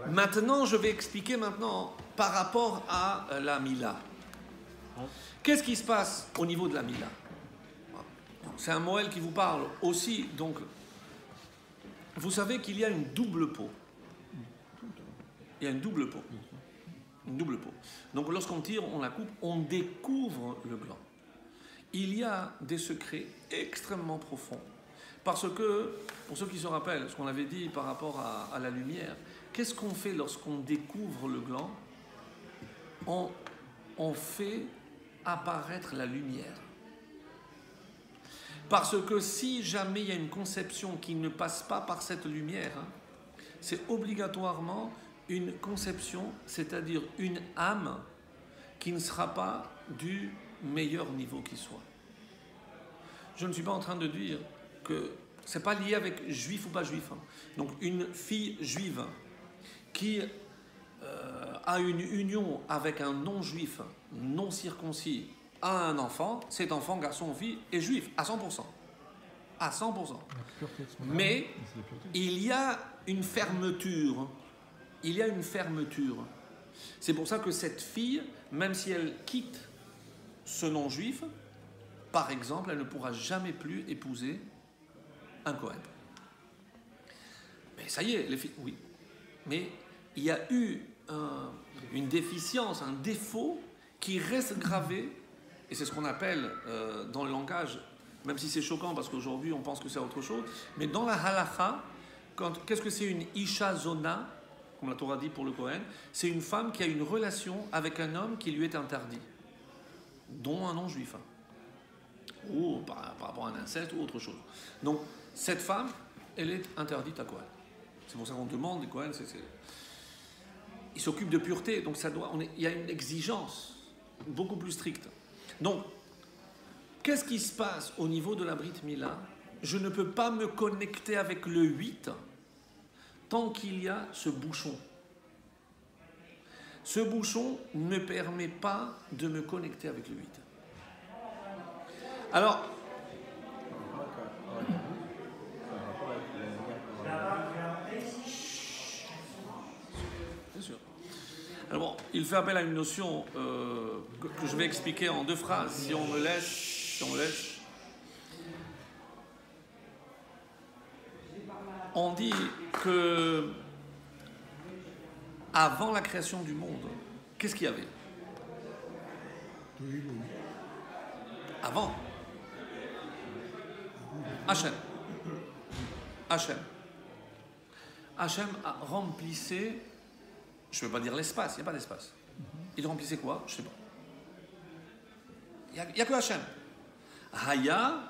maintenant, je vais expliquer par rapport à la Mila. Qu'est-ce qui se passe au niveau de la Mila? C'est un Moël qui vous parle aussi. Donc, vous savez qu'il y a une double peau. Il y a une double peau. Une double peau. Donc, lorsqu'on tire, on la coupe, on découvre le gland. Il y a des secrets extrêmement profonds. Parce que, pour ceux qui se rappellent, ce qu'on avait dit par rapport à la lumière, qu'est-ce qu'on fait lorsqu'on découvre le gland? On fait apparaître la lumière. Parce que si jamais il y a une conception qui ne passe pas par cette lumière, c'est obligatoirement une conception, c'est-à-dire une âme qui ne sera pas du meilleur niveau qui soit. Je ne suis pas en train de dire que ce n'est pas lié avec juif ou pas juif. Donc une fille juive qui a une union avec un non-juif, non circoncis, a un enfant, cet enfant, garçon ou fille, est juif à 100%. À 100%. Mais il y a une fermeture. Il y a une fermeture. C'est pour ça que cette fille, même si elle quitte ce non-juif, par exemple, elle ne pourra jamais plus épouser un Cohen. Mais ça y est, les filles, oui. Mais il y a eu une déficience, un défaut qui reste gravé, et c'est ce qu'on appelle dans le langage, même si c'est choquant parce qu'aujourd'hui on pense que c'est autre chose, mais dans la halakha, qu'est-ce que c'est une isha zona, comme la Torah dit pour le Cohen? C'est une femme qui a une relation avec un homme qui lui est interdit, dont un non-juif, ou par rapport à un inceste ou autre chose. Donc cette femme, elle est interdite à Cohen. C'est pour ça qu'on demande des Cohen, ils s'occupent de pureté, donc il y a une exigence beaucoup plus stricte. Donc, qu'est-ce qui se passe au niveau de la Brit Mila? Je ne peux pas me connecter avec le 8 tant qu'il y a ce bouchon. Ce bouchon ne permet pas de me connecter avec le 8. Alors, bien sûr. Alors bon, il fait appel à une notion que je vais expliquer en 2 phrases, si on me laisse. On dit que avant la création du monde, qu'est-ce qu'il y avait? Avant, Hachem. Hachem. Hachem remplissait, je ne veux pas dire l'espace, il n'y a pas d'espace. Il remplissait quoi? Je ne sais pas. Il n'y a que Hachem. Haya,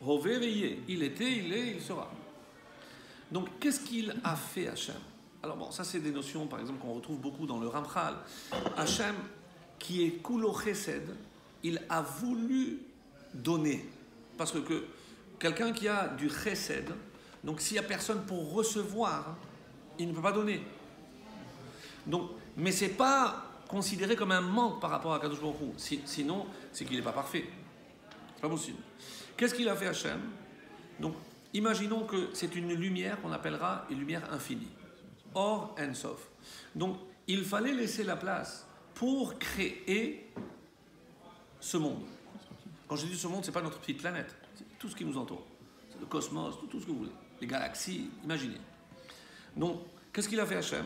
Hové, Veye. Il était, il est, il sera. Donc, qu'est-ce qu'il a fait, Hachem? Alors bon, ça c'est des notions, par exemple, qu'on retrouve beaucoup dans le Ramchal. Hachem, qui est Kulo Chesed, il a voulu donner. Parce que quelqu'un qui a du Chesed, donc s'il n'y a personne pour recevoir, il ne peut pas donner. Donc, mais ce n'est pas considéré comme un manque par rapport à Kadosh Baruch Hu. Sinon, c'est qu'il n'est pas parfait. C'est pas possible. Qu'est-ce qu'il a fait Hachem? Donc, imaginons que c'est une lumière qu'on appellera une lumière infinie. Or en sof. Donc, il fallait laisser la place pour créer ce monde. Quand je dis ce monde, ce n'est pas notre petite planète. C'est tout ce qui nous entoure. C'est le cosmos, tout ce que vous voulez. Les galaxies, imaginez. Donc, qu'est-ce qu'il a fait Hachem?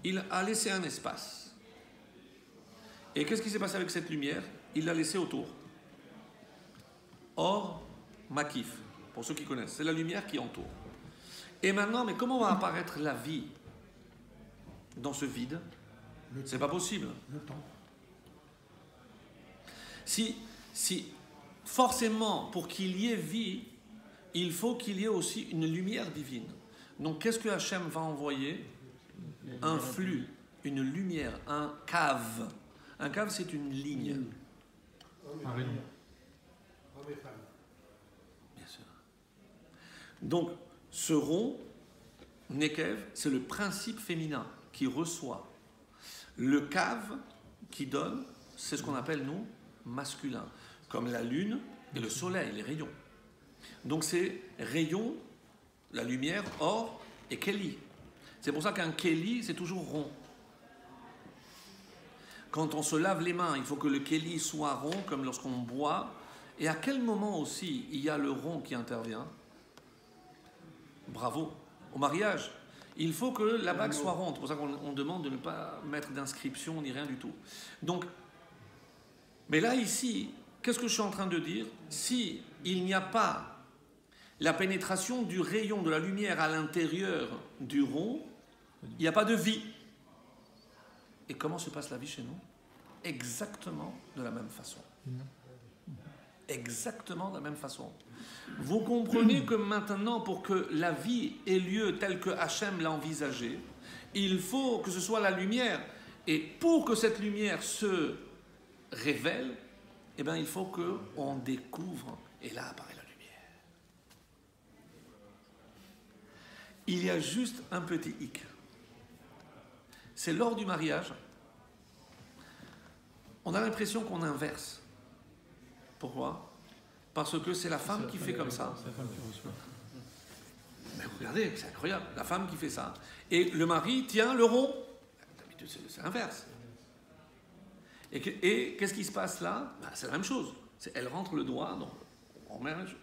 Il a laissé un espace. Et qu'est-ce qui s'est passé avec cette lumière? Il l'a laissée autour. Or, Makif, pour ceux qui connaissent, c'est la lumière qui entoure. Et maintenant, mais comment va apparaître la vie dans ce vide? C'est pas possible. Le temps. Si forcément, pour qu'il y ait vie, il faut qu'il y ait aussi une lumière divine. Donc, qu'est-ce que Hachem va envoyer? Un flux, une lumière, un cave. Un cave, c'est une ligne. Hommes et Un femmes. rayon. Hommes et femmes. Bien sûr. Donc, ce rond, Nekev, c'est le principe féminin qui reçoit. Le cave qui donne, c'est ce qu'on appelle, nous, masculin. Comme la lune et le soleil, les rayons. Donc, c'est rayons, la lumière, or et Keli. C'est pour ça qu'un Keli, c'est toujours rond. Quand on se lave les mains, il faut que le Keli soit rond, comme lorsqu'on boit. Et à quel moment aussi il y a le rond qui intervient? Bravo, au mariage. Il faut que la bague soit ronde. C'est pour ça qu'on demande de ne pas mettre d'inscription ni rien du tout. Donc, mais là, ici, qu'est-ce que je suis en train de dire? Si il n'y a pas la pénétration du rayon de la lumière à l'intérieur du rond, il n'y a pas de vie. Et comment se passe la vie chez nous? Exactement de la même façon. Exactement de la même façon. Vous comprenez que maintenant, pour que la vie ait lieu telle que Hachem l'a envisagée, il faut que ce soit la lumière. Et pour que cette lumière se révèle, eh bien, il faut qu'on découvre. Et là apparaît la lumière. Il y a juste un petit hic. C'est lors du mariage, on a l'impression qu'on inverse. Pourquoi? Parce que c'est la femme qui fait comme ça. C'est la femme qui reçoit. Mais regardez, c'est incroyable, la femme qui fait ça. Et le mari tient le rond. D'habitude, c'est l'inverse. Et qu'est-ce qui se passe là? Ben, c'est la même chose. Elle rentre le doigt, donc on met la chose.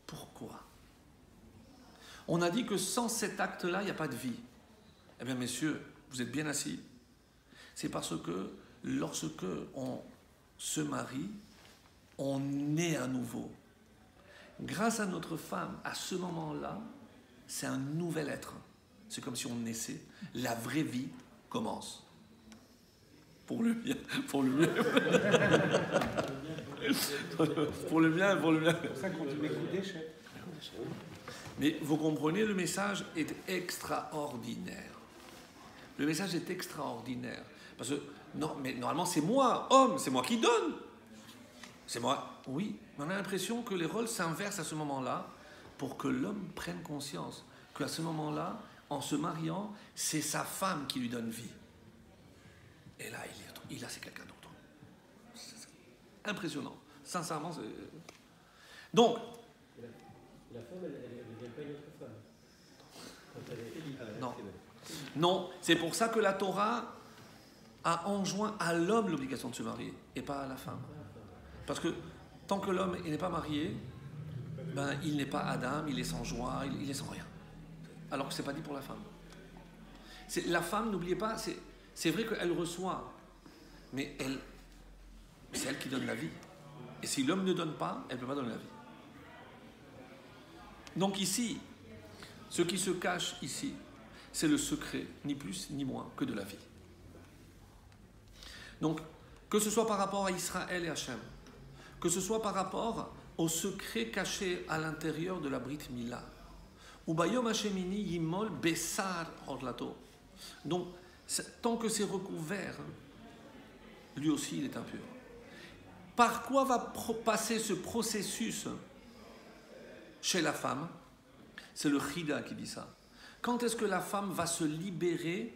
Pourquoi? On a dit que sans cet acte-là, il n'y a pas de vie. Eh bien, messieurs, vous êtes bien assis. C'est parce que lorsque on se marie, on naît à nouveau. Grâce à notre femme, à ce moment-là, c'est un nouvel être. C'est comme si on naissait. La vraie vie commence. Pour le bien, pour le bien. Pour le bien, pour le bien. C'est pour ça qu'on dit m'écouter, chef. Mais vous comprenez, le message est extraordinaire. Le message est extraordinaire. Parce que, non, mais normalement, c'est moi, homme, c'est moi qui donne. C'est moi. Oui, mais on a l'impression que les rôles s'inversent à ce moment-là pour que l'homme prenne conscience qu'à ce moment-là, en se mariant, c'est sa femme qui lui donne vie. Et là, il a c'est quelqu'un d'autre. C'est impressionnant. Sincèrement, c'est... Donc... La femme, elle ne devient pas une autre femme. Quand elle est élite. Non. Non, c'est pour ça que la Torah a enjoint à l'homme l'obligation de se marier et pas à la femme. Parce que tant que l'homme n'est pas marié, ben, il n'est pas Adam, il est sans joie, il est sans rien. Alors que ce n'est pas dit pour la femme. La femme, n'oubliez pas, c'est vrai qu'elle reçoit, mais c'est elle qui donne la vie. Et si l'homme ne donne pas, elle ne peut pas donner la vie. Donc ici, Ce qui se cache ici, c'est le secret, ni plus ni moins que de la vie. Donc, que ce soit par rapport à Israël et Hachem, que ce soit par rapport au secret caché à l'intérieur de la Brit Mila, ou Bayom Hashemini Yimol Bessar Orlato. Donc, tant que c'est recouvert, lui aussi il est impur. Par quoi va passer ce processus chez la femme? C'est le Chida qui dit ça. Quand est-ce que la femme va se libérer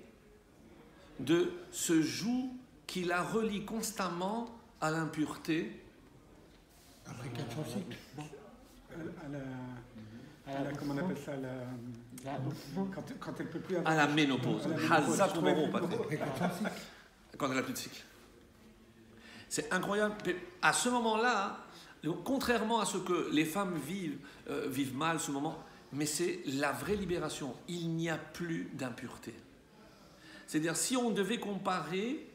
de ce joug qui la relie constamment à l'impureté? Après 400 cycles. Comment on appelle ça quand elle peut plus avoir... À la ménopause. Hazat Moro, pas Après 400 cycles. quand elle n'a plus de cycle. C'est incroyable. À ce moment-là, contrairement à ce que les femmes vivent mal ce moment, mais c'est la vraie libération. Il n'y a plus d'impureté. C'est-à-dire, si on devait comparer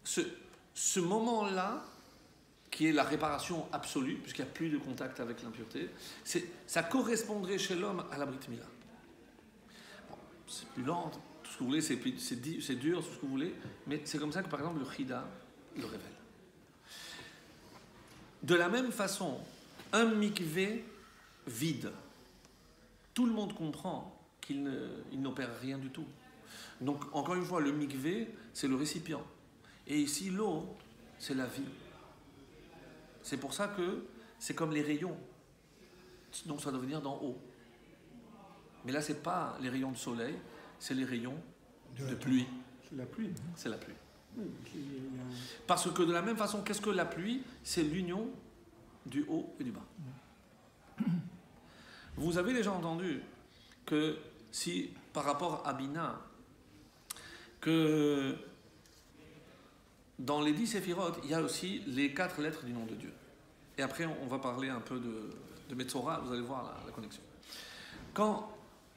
ce moment-là, qui est la réparation absolue, puisqu'il n'y a plus de contact avec l'impureté, ça correspondrait chez l'homme à la Brit Mila. Bon, c'est plus lent, tout ce que vous voulez, c'est dur, tout ce que vous voulez, mais c'est comme ça que, par exemple, le Chida le révèle. De la même façon, un mikvé vide, tout le monde comprend qu'il n'opère rien du tout. Donc, encore une fois, le mikvé, c'est le récipient. Et ici, l'eau, c'est la vie. C'est pour ça que c'est comme les rayons. Donc, ça doit venir d'en haut. Mais là, ce n'est pas les rayons de soleil, c'est les rayons de pluie. C'est la pluie. C'est la pluie. Oui, Parce que de la même façon, qu'est-ce que la pluie? C'est l'union du haut et du bas. Vous avez déjà entendu que si, par rapport à Bina, que dans les 10 séphirotes, il y a aussi les 4 lettres du nom de Dieu. Et après, on va parler un peu de Metzora, vous allez voir la connexion. Quand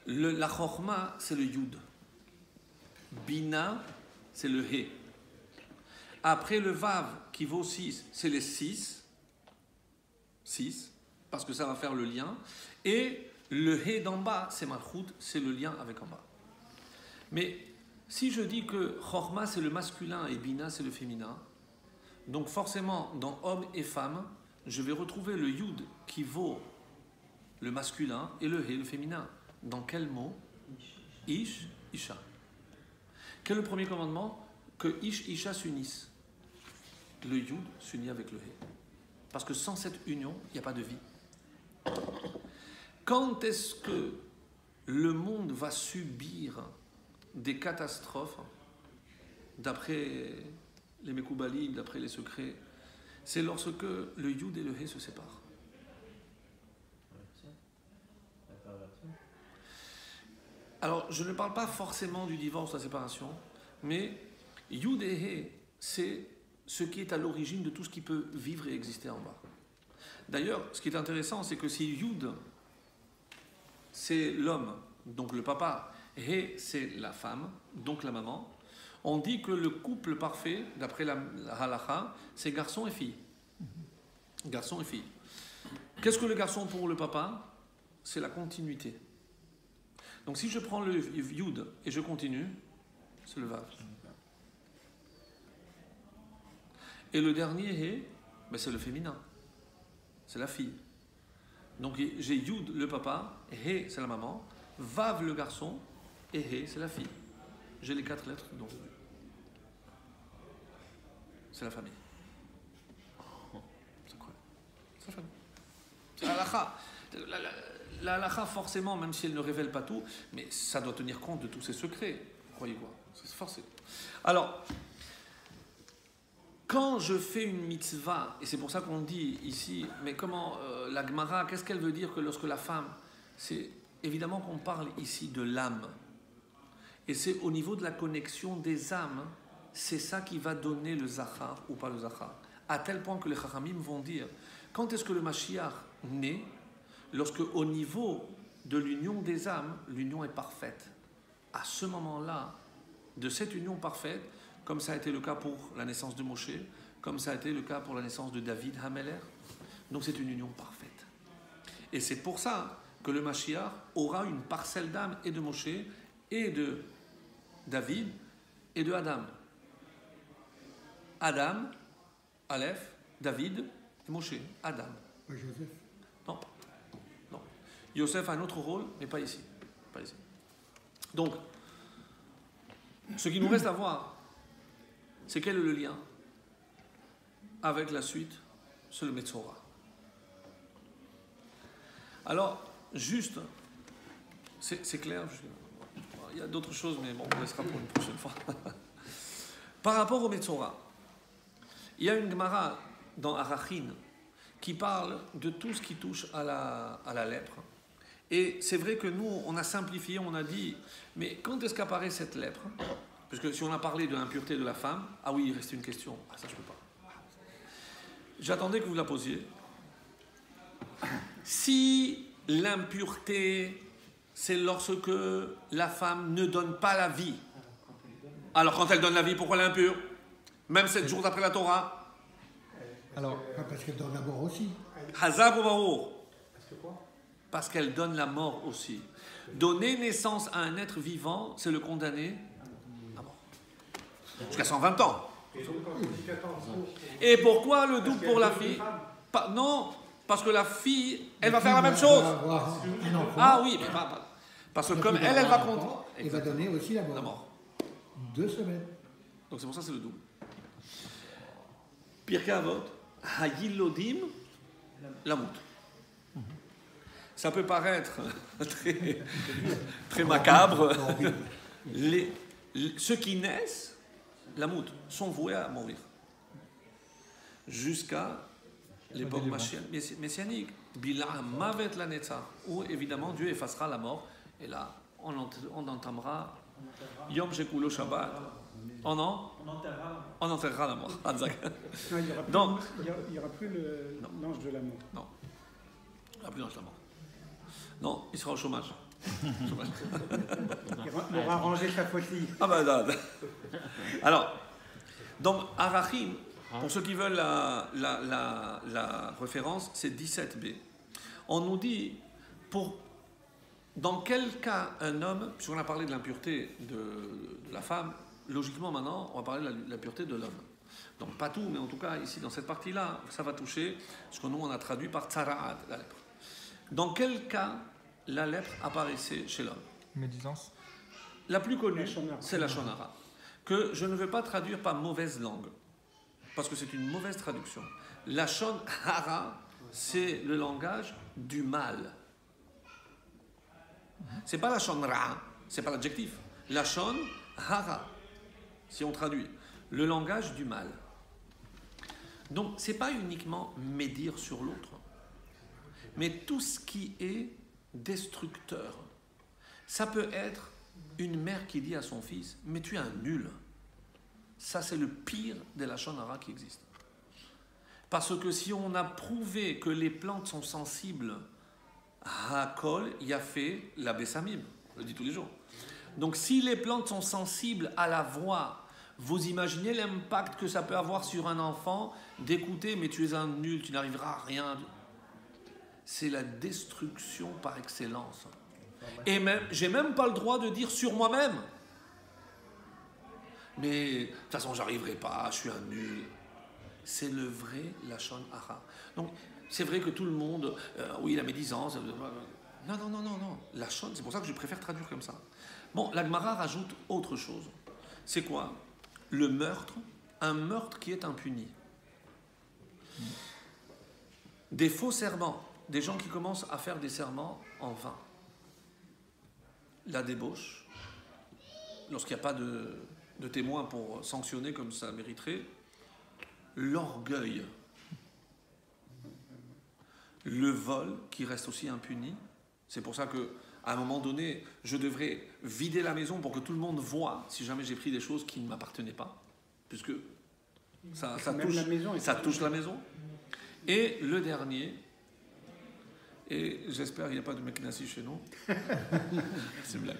la Chorma, c'est le Yud. Bina, c'est le He. Après le Vav, qui vaut 6, c'est les 6, parce que ça va faire le lien. Et le He d'en bas, c'est Malchut, c'est le lien avec en bas. Mais si je dis que Chorma, c'est le masculin et Bina, c'est le féminin, donc forcément, dans homme et femme, je vais retrouver le Yud qui vaut le masculin et le He, le féminin. Dans quel mot? Ish, Isha. Quel est le premier commandement? Que Ish, Isha s'unissent. Le Yud s'unit avec le He. Parce que sans cette union, il n'y a pas de vie. Quand est-ce que le monde va subir des catastrophes, d'après les Mekoubalim, d'après les secrets? C'est lorsque le Yud et le He se séparent. Alors, je ne parle pas forcément du divorce, de la séparation, mais Yud et He, c'est ce qui est à l'origine de tout ce qui peut vivre et exister en bas. D'ailleurs, ce qui est intéressant, c'est que si Yud, c'est l'homme, donc le papa, He, c'est la femme, donc la maman, on dit que le couple parfait, d'après la halakha, c'est garçon et fille. Garçon et fille. Qu'est-ce que le garçon pour le papa? C'est la continuité. Donc si je prends le Yud et je continue, c'est le Vav. Et le dernier He, ben c'est le féminin. C'est la fille. Donc j'ai Yud, le papa, He, c'est la maman, Vav, le garçon, et He, c'est la fille. J'ai les 4 lettres du nom de Dieu. C'est la famille. C'est incroyable. C'est la famille. C'est la halakha. La halakha, forcément, même si elle ne révèle pas tout, mais ça doit tenir compte de tous ces secrets. Croyez-moi. C'est forcé. Alors, quand je fais une mitzvah, et c'est pour ça qu'on dit ici, mais comment la Gemara, qu'est-ce qu'elle veut dire que lorsque la femme, c'est évidemment qu'on parle ici de l'âme, et c'est au niveau de la connexion des âmes, c'est ça qui va donner le zachar ou pas le zachar. À tel point que les chachamim vont dire, quand est-ce que le Mashiach naît? Lorsque au niveau de l'union des âmes, l'union est parfaite. À ce moment-là, de cette union parfaite, comme ça a été le cas pour la naissance de Moshe, comme ça a été le cas pour la naissance de David Hameler, donc c'est une union parfaite. Et c'est pour ça que le Mashiach aura une parcelle d'âme et de Moshe et de David et de Adam. Adam, Aleph, David et Moshe. Adam. Pas Joseph. Non. Non. Yosef a un autre rôle, mais pas ici. Pas ici. Donc, ce qui nous reste à voir, c'est quel est le lien avec la suite sur le Metzora. Alors, juste, c'est clair. Il y a d'autres choses, mais bon, on laissera pour une prochaine fois. Par rapport au Metzora, il y a une Gemara dans Arachin qui parle de tout ce qui touche à la lèpre. Et c'est vrai que nous, on a simplifié, on a dit, mais quand est-ce qu'apparaît cette lèpre? Parce que si on a parlé de l'impureté de la femme, ah oui, il reste une question. Ah, ça, je ne peux pas. J'attendais que vous la posiez. Si l'impureté, c'est lorsque la femme ne donne pas la vie, alors quand elle donne la vie, pourquoi elle est impure? Même 7 jours après la Torah? Alors, pas parce qu'elle donne la mort aussi. Hazab ou Baour? Parce que quoi? Parce qu'elle donne la mort aussi. Donner naissance à un être vivant, c'est le condamner à mort. Jusqu'à 120 ans. Et donc, quand on dit 14 jours, Et pourquoi le double pour la fille? Non, parce que la fille, elle va faire la même chose. Elle va avoir un enfant. Ah oui, mais pas. Parce que comme elle va compter. Elle va donner aussi la mort. La mort. 2 semaines. Donc c'est pour ça que c'est le double. Pirkei Avot, Hayilodim, Lamut. Ça peut paraître très, très macabre. Ceux qui naissent, Lamut, sont voués à mourir. Jusqu'à l'époque messianique. Bilam Mavet la Netzach, où évidemment Dieu effacera la mort. Et là, on entamera Yom Shekulo Shabbat. On enterrera la mort. Non, il n'y aura plus l'ange de la mort. Non. Il n'y aura plus l'ange de la mort. Non, il sera au chômage. Il aura rangé sa fautille. Ah ben là. Alors, donc Arachim, pour ceux qui veulent la référence, c'est 17b. On nous dit, dans quel cas un homme, puisqu'on a parlé de l'impureté de la femme, logiquement maintenant, on va parler de la pureté de l'homme. Donc pas tout, mais en tout cas ici, dans cette partie-là, ça va toucher ce que nous on a traduit par tsara'at, la lèpre. Dans quel cas la lèpre apparaissait chez l'homme? Médisance. La plus connue, c'est la shonara, que je ne veux pas traduire par mauvaise langue, parce que c'est une mauvaise traduction. La shonara, c'est le langage du mal. C'est pas la shonra, c'est pas l'adjectif. La shonara, si on traduit, le langage du mal. Donc, c'est pas uniquement médire sur l'autre, mais tout ce qui est destructeur. Ça peut être une mère qui dit à son fils, mais tu es un nul. Ça, c'est le pire des lachon hara qui existe. Parce que si on a prouvé que les plantes sont sensibles à Kol, il a fait la Bessamim, je le dis tous les jours. Donc si les plantes sont sensibles à la voix, vous imaginez l'impact que ça peut avoir sur un enfant d'écouter, mais tu es un nul, tu n'arriveras à rien. C'est la destruction par excellence. Et même, j'ai même pas le droit de dire sur moi-même. Mais de toute façon, j'arriverai pas, je suis un nul. C'est le vrai lachon hara. Donc, c'est vrai que tout le monde, oui, la médisance. Non. Lachon, c'est pour ça que je préfère traduire comme ça. Bon, la Gemara rajoute autre chose. C'est quoi? Le meurtre, un meurtre qui est impuni. Des faux serments, des gens qui commencent à faire des serments en vain. La débauche, lorsqu'il n'y a pas de témoins pour sanctionner comme ça mériterait. L'orgueil. Le vol qui reste aussi impuni. C'est pour ça que à un moment donné, je devrais vider la maison pour que tout le monde voit si jamais j'ai pris des choses qui ne m'appartenaient pas, puisque ça touche la maison. Et le dernier, et j'espère qu'il n'y a pas de Meknassi chez nous, c'est blague.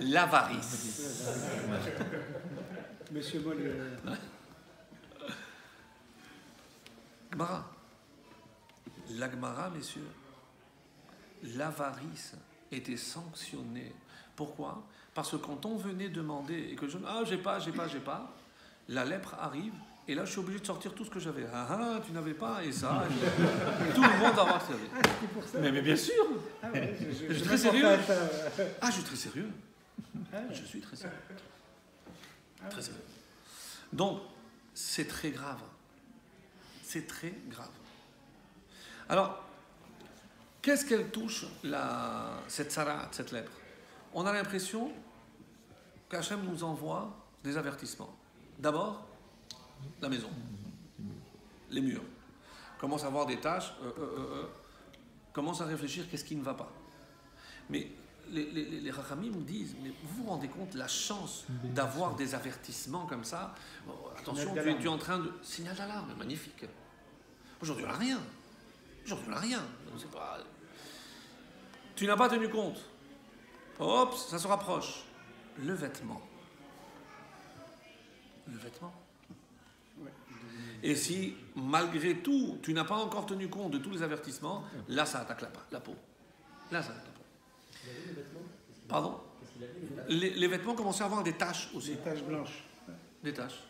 L'avarice. Monsieur Moll. Gemara. La Gemara, messieurs, l'avarice était sanctionnée. Pourquoi? Parce que quand on venait demander et que je j'ai pas, la lèpre arrive et là je suis obligé de sortir tout ce que j'avais. Tu n'avais pas et ça. Et tout le monde va voir que ça. Mais bien sûr. Je suis très sérieux. Je suis très sérieux. Je suis très sérieux. Très sérieux. Donc c'est très grave. C'est très grave. Alors, qu'est-ce qu'elle touche, cette sarat, cette lèpre? On a l'impression qu'Hachem nous envoie des avertissements. D'abord, la maison, les murs. Commence à avoir des tâches, commence à réfléchir qu'est-ce qui ne va pas. Mais les Rachamim disent, mais vous vous rendez compte la chance d'avoir des avertissements comme ça? Attention, tu es en train de... Signal d'alarme, magnifique. Aujourd'hui, on n'a rien. C'est pas... Tu n'as pas tenu compte. Hop, ça se rapproche. Le vêtement. Et si, malgré tout, tu n'as pas encore tenu compte de tous les avertissements, là, ça attaque la peau. Pardon? Les vêtements commençaient à avoir des taches aussi. Des taches blanches. Des taches.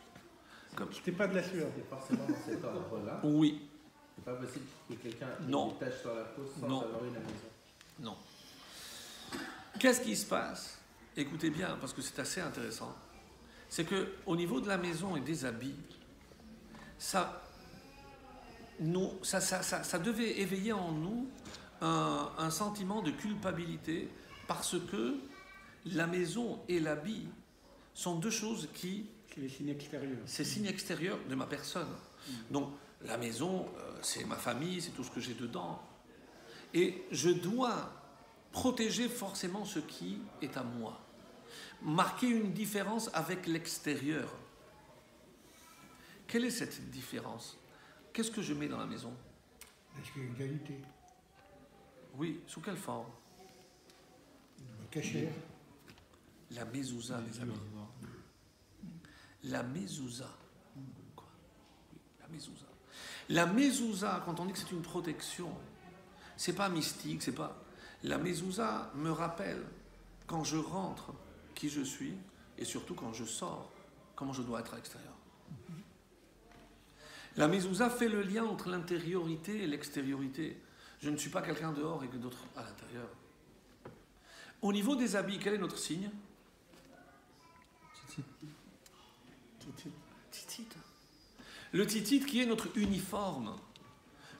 C'était pas de la sueur. C'est forcément dans cet ordre-là. Oui. C'est pas possible que quelqu'un ait Non. des taches sur la peau sans avoir une maison. Non. Qu'est-ce qui se passe? Écoutez bien, parce que c'est assez intéressant. C'est qu'au niveau de la maison et des habits, ça devait éveiller en nous un sentiment de culpabilité parce que la maison et l'habit sont deux choses qui... C'est les signes extérieurs. C'est signes extérieurs de ma personne. Donc, la maison, c'est ma famille, c'est tout ce que j'ai dedans. Et je dois protéger forcément ce qui est à moi. Marquer une différence avec l'extérieur. Quelle est cette différence? Qu'est-ce que je mets dans la maison? Est-ce qu'il y a une qualité? Oui, sous quelle forme? Cachère. La mezouza, les amis. La mezouza. Quoi? Oui, la mezouza. La mezouza, quand on dit que c'est une protection, c'est pas mystique, c'est pas... La mezouza me rappelle, quand je rentre, qui je suis, et surtout quand je sors, comment je dois être à l'extérieur. La mezouza fait le lien entre l'intériorité et l'extériorité. Je ne suis pas quelqu'un dehors et que d'autres à l'intérieur. Au niveau des habits, quel est notre signe? Titit. Le titit qui est notre uniforme.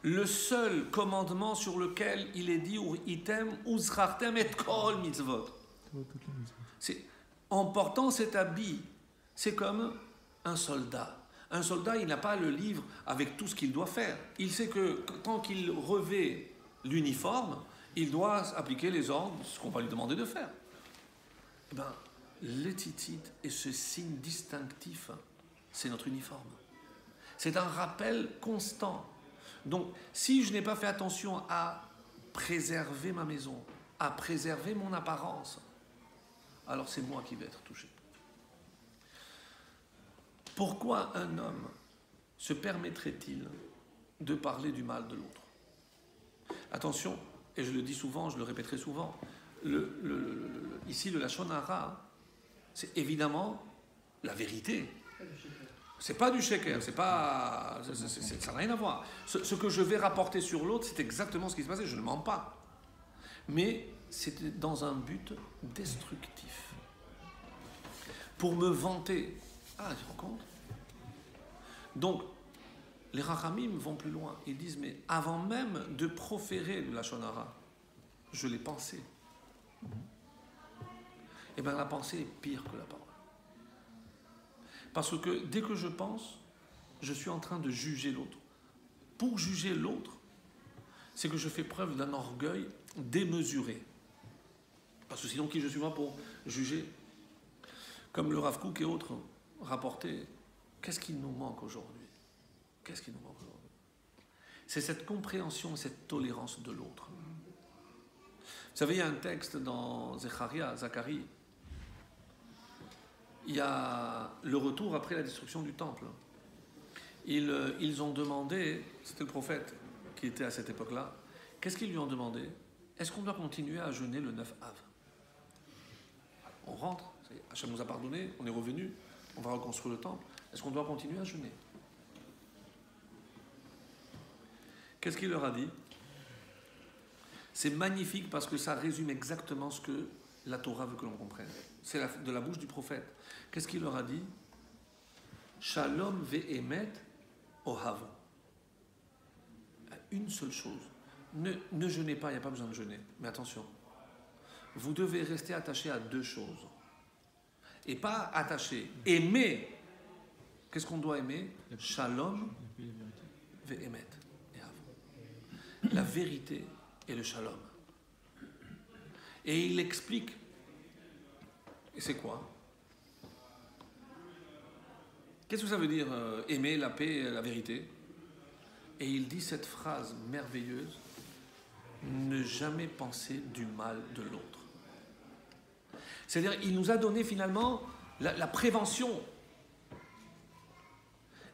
Le seul commandement sur lequel il est dit item uzrartem et kol mitzvot. C'est en portant cet habit, c'est comme un soldat. Un soldat, il n'a pas le livre avec tout ce qu'il doit faire. Il sait que tant qu'il revêt l'uniforme, il doit appliquer les ordres, ce qu'on va lui demander de faire. Eh bien, le titit est ce signe distinctif, c'est notre uniforme. C'est un rappel constant. Donc, si je n'ai pas fait attention à préserver ma maison, à préserver mon apparence, alors c'est moi qui vais être touché. Pourquoi un homme se permettrait-il de parler du mal de l'autre? Attention, et je le dis souvent, je le répéterai souvent, ici le lashon hara, c'est évidemment la vérité. C'est pas du sheker, c'est pas, ça n'a rien à voir. Ce que je vais rapporter sur l'autre, c'est exactement ce qui se passait, je ne mens pas. Mais c'est dans un but destructif. Pour me vanter. Ah, tu te rends compte? Donc, les Rachamim vont plus loin. Ils disent, mais avant même de proférer le lashon hara, je l'ai pensé. Eh bien, la pensée est pire que la parole. Parce que dès que je pense, je suis en train de juger l'autre. Pour juger l'autre, c'est que je fais preuve d'un orgueil démesuré. Parce que sinon, qui je suis moi pour juger? Comme le Rav Kook et autres rapportaient, qu'est-ce qui nous manque aujourd'hui? Qu'est-ce qui nous manque aujourd'hui? C'est cette compréhension, cette tolérance de l'autre. Vous savez, il y a un texte dans Zacharie, il y a le retour après la destruction du temple. Ils ont demandé, c'était le prophète qui était à cette époque-là, qu'est-ce qu'ils lui ont demandé? est-ce qu'on doit continuer à jeûner le 9 Av? On rentre, Hachem nous a pardonné, on est revenu, on va reconstruire le temple. Est-ce qu'on doit continuer à jeûner? Qu'est-ce qu'il leur a dit? C'est magnifique parce que ça résume exactement ce que la Torah veut que l'on comprenne. C'est de la bouche du prophète. Qu'est-ce qu'il leur a dit? Shalom ve'emet ohav. Une seule chose. Ne jeûnez pas, il n'y a pas besoin de jeûner. Mais attention, vous devez rester attaché à deux choses. Et pas attaché. Aimer. Qu'est-ce qu'on doit aimer? Shalom ve'emet. La vérité et le shalom. Et il explique. Et c'est quoi? Qu'est-ce que ça veut dire aimer la paix et la vérité? Et il dit cette phrase merveilleuse: ne jamais penser du mal de l'autre. C'est-à-dire, il nous a donné finalement la prévention.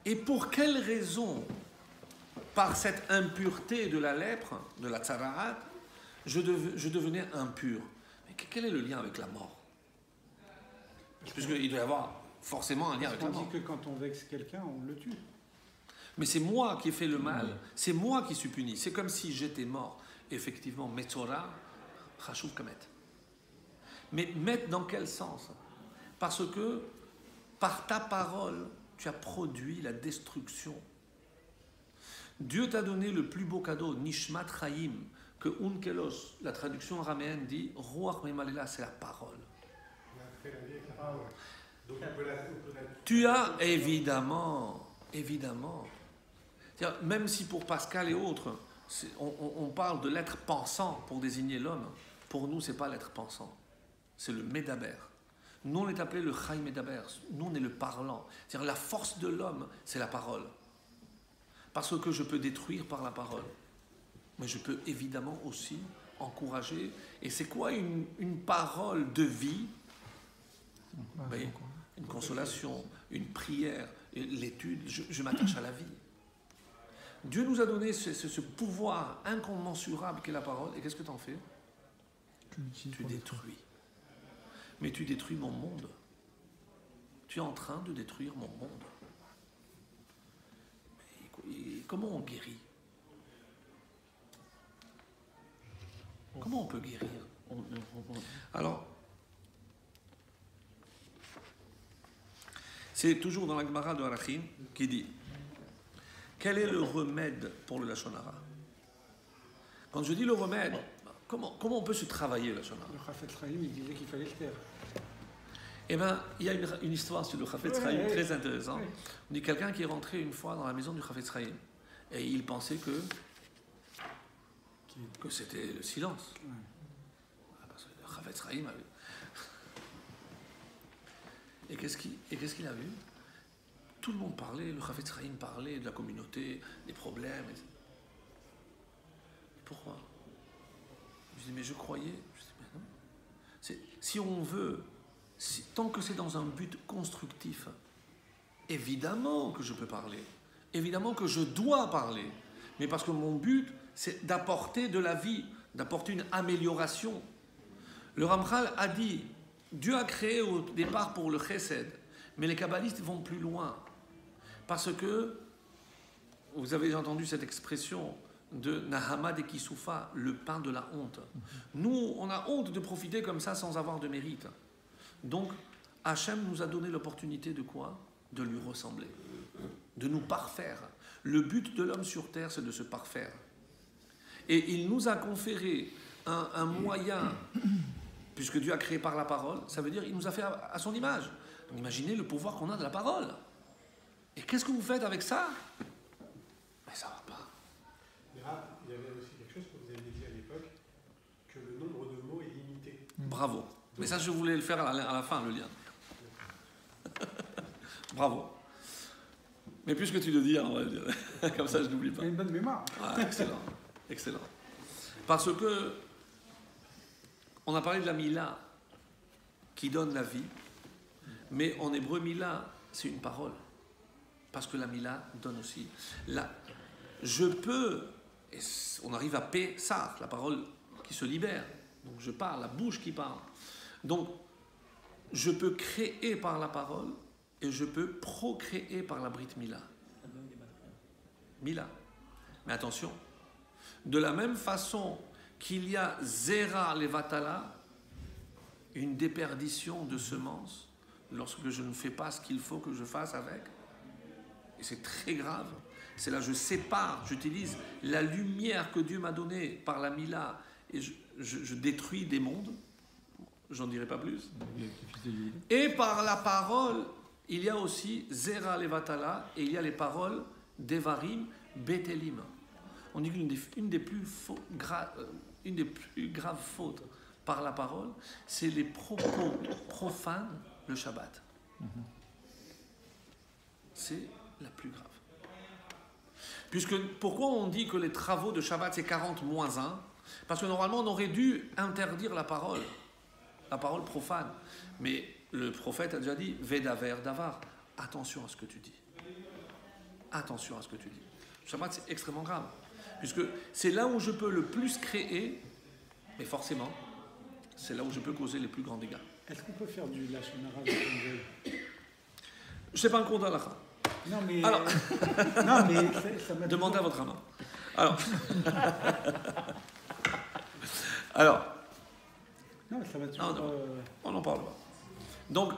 Et pour quelle raison? Par cette impureté de la lèpre, de la tsaraat, je devenais impur. Mais quel est le lien avec la mort? Puisqu'il doit y avoir forcément un lien avec la mort. On dit que quand on vexe quelqu'un, on le tue. Mais c'est moi qui ai fait le mal, c'est moi qui suis puni. C'est comme si j'étais mort. Effectivement, Metzora, Chashuv Kamet. Mais mettre dans quel sens? Parce que par ta parole, tu as produit la destruction. Dieu t'a donné le plus beau cadeau, Nishmat Chaim, que Unkelos, la traduction araméenne dit, Ruach Memalela, c'est la parole. Tu as évidemment. Même si pour Pascal et autres, on parle de l'être pensant pour désigner l'homme, pour nous, ce n'est pas l'être pensant, c'est le Médaber. Nous, on est appelé le Chaim Médaber, nous, on est le parlant. C'est-à-dire la force de l'homme, c'est la parole. Parce que je peux détruire par la parole. Mais je peux évidemment aussi encourager. Et c'est quoi une parole de vie? Une consolation, une prière, l'étude. Je m'attache à la vie. Dieu nous a donné ce pouvoir incommensurable qu'est la parole. Et qu'est-ce que tu en fais? Tu détruis. Mais tu détruis mon monde. Tu es en train de détruire mon monde. Et comment on guérit? Comment on peut guérir? Alors, c'est toujours dans la Gemara de Arachim qui dit: quel est le remède pour le Lachon Hara? Quand je dis le remède, comment on peut se travailler le Lachon Hara? Le Chafetz Chaim, il disait qu'il fallait le taire. Eh bien, il y a une histoire sur le Chafetz Chaim très intéressante. On dit quelqu'un qui est rentré une fois dans la maison du Chafetz Chaim et il pensait que c'était le silence. Parce que le Chafetz Chaim avait... Et qu'est-ce qu'il a vu? Tout le monde parlait, le Chafetz Chaim parlait de la communauté, des problèmes. Et pourquoi? Je dis, mais je croyais. Je dis, mais non. Si on veut, tant que c'est dans un but constructif, évidemment que je peux parler. Évidemment que je dois parler. Mais parce que mon but, c'est d'apporter de la vie, d'apporter une amélioration. Le Ramchal a dit, Dieu a créé au départ pour le chesed, mais les kabbalistes vont plus loin. Parce que, vous avez entendu cette expression de Nahama de Kisoufa, le pain de la honte. Nous, on a honte de profiter comme ça sans avoir de mérite. Donc, Hachem nous a donné l'opportunité de quoi? De lui ressembler, de nous parfaire. Le but de l'homme sur terre, c'est de se parfaire. Et il nous a conféré un moyen, puisque Dieu a créé par la parole, ça veut dire qu'il nous a fait à son image. Donc imaginez le pouvoir qu'on a de la parole. Et qu'est-ce que vous faites avec ça? Mais ça va pas. Il y avait aussi quelque chose que vous aviez dit à l'époque, que le nombre de mots est limité. Bravo. Mais ça, je voulais le faire à la fin, le lien. Bravo. Mais puisque tu le dis, on va le dire. Comme ça, je n'oublie pas. Il a une bonne mémoire. Ah, excellent. Excellent. Parce que on a parlé de la Mila qui donne la vie, mais en hébreu, Mila, c'est une parole. Parce que la Mila donne aussi. Là, je peux, et on arrive à Pessah, la parole qui se libère. Donc je parle, la bouche qui parle. Donc je peux créer par la parole et je peux procréer par la Brit Mila. Mila. Mais attention, de la même façon qu'il y a Zera Levatala, une déperdition de semences, lorsque je ne fais pas ce qu'il faut que je fasse avec, et c'est très grave, c'est là que je sépare, j'utilise la lumière que Dieu m'a donnée par la Mila, et je détruis des mondes, j'en dirai pas plus. Et par la parole, il y a aussi Zera Levatala, et il y a les paroles d'Evarim, Betelim. On dit qu'une des plus graves fautes par la parole, c'est les propos profanes le Shabbat. C'est la plus grave. Pourquoi on dit que les travaux de Shabbat c'est 40 moins 1 ? Parce que normalement on aurait dû interdire la parole profane. Mais le prophète a déjà dit Vedaver Davar, attention à ce que tu dis. Attention à ce que tu dis. Shabbat c'est extrêmement grave. Puisque c'est là où je peux le plus créer, mais forcément, c'est là où je peux causer les plus grands dégâts. Est-ce qu'on peut faire du Lachon Hara avec un deuil ? Je ne sais pas un cours d'Halakha. Non, mais. Alors, non, mais ça m'a demandez à toujours- votre amant. Alors, Non, ça va toujours. Non. on n'en parle pas. Donc,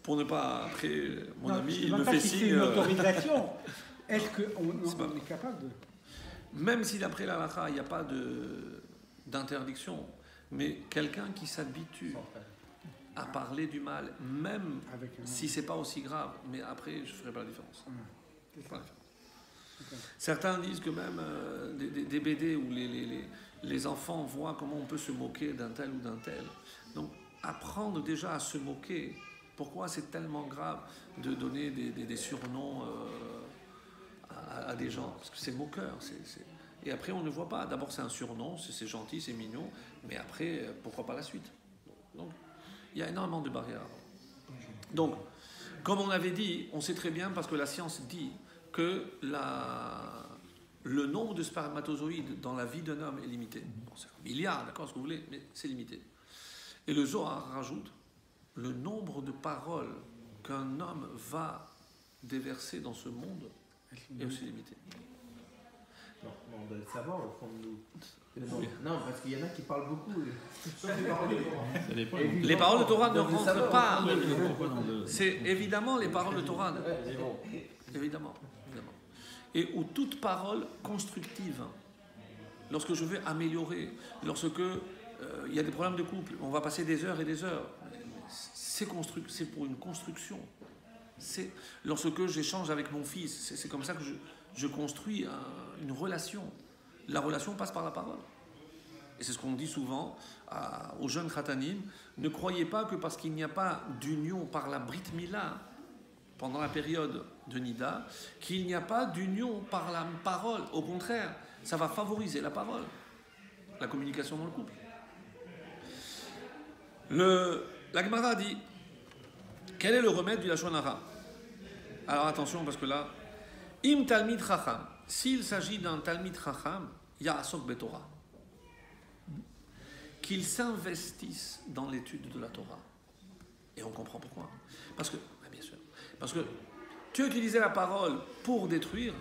pour ne pas après, mon Non, ami, je sais il même me pas fait si c'est signe. une autorisation. Est-ce qu'on C'est pas- est capable de. Même si d'après l'Halakha, il n'y a pas d'interdiction, mais quelqu'un qui s'habitue Sans faire. à parler du mal, même Avec un si c'est pas aussi grave, mais après, je ne ferai pas la différence. C'est ça. Pas la différence. Certains disent que même des BD où les enfants voient comment on peut se moquer d'un tel ou d'un tel. Donc, apprendre déjà à se moquer. Pourquoi c'est tellement grave de donner des surnoms à des gens ? Parce que c'est moqueur. Et après, on ne voit pas. D'abord, c'est un surnom, c'est gentil, c'est mignon, mais après, pourquoi pas la suite ? Donc, il y a énormément de barrières. Donc, comme on avait dit, on sait très bien, parce que la science dit que le nombre de spermatozoïdes dans la vie d'un homme est limité. Bon, c'est un milliard, d'accord, ce que vous voulez, mais c'est limité. Et le Zohar rajoute le nombre de paroles qu'un homme va déverser dans ce monde est aussi limité. Non, on doit le savoir au fond de nous. Non, parce qu'il y en a qui parlent beaucoup. Sauf les paroles de Torah. Les paroles de Torah ne On doit le rentrent savoir. pas. C'est évidemment les paroles de Torah. Évidemment. Et où toute parole constructive, lorsque je veux améliorer, lorsque il y a des problèmes de couple, on va passer des heures et des heures. C'est pour une construction. C'est lorsque j'échange avec mon fils, c'est comme ça que je construis une relation. La relation passe par la parole. Et c'est ce qu'on dit souvent aux jeunes khatanim. Ne croyez pas que parce qu'il n'y a pas d'union par la Brit Mila pendant la période de Nida, qu'il n'y a pas d'union par la parole. Au contraire, ça va favoriser la parole, la communication dans le couple. La Gemara dit, quel est le remède du Lachon Hara ? Alors attention, parce que là, Im Talmid Chacham, s'il s'agit d'un Talmid Chacham, Ya'asok Betorah, qu'il s'investisse dans l'étude de la Torah. Et on comprend pourquoi. Parce que, bien sûr, parce que tu as utilisé la parole pour détruire,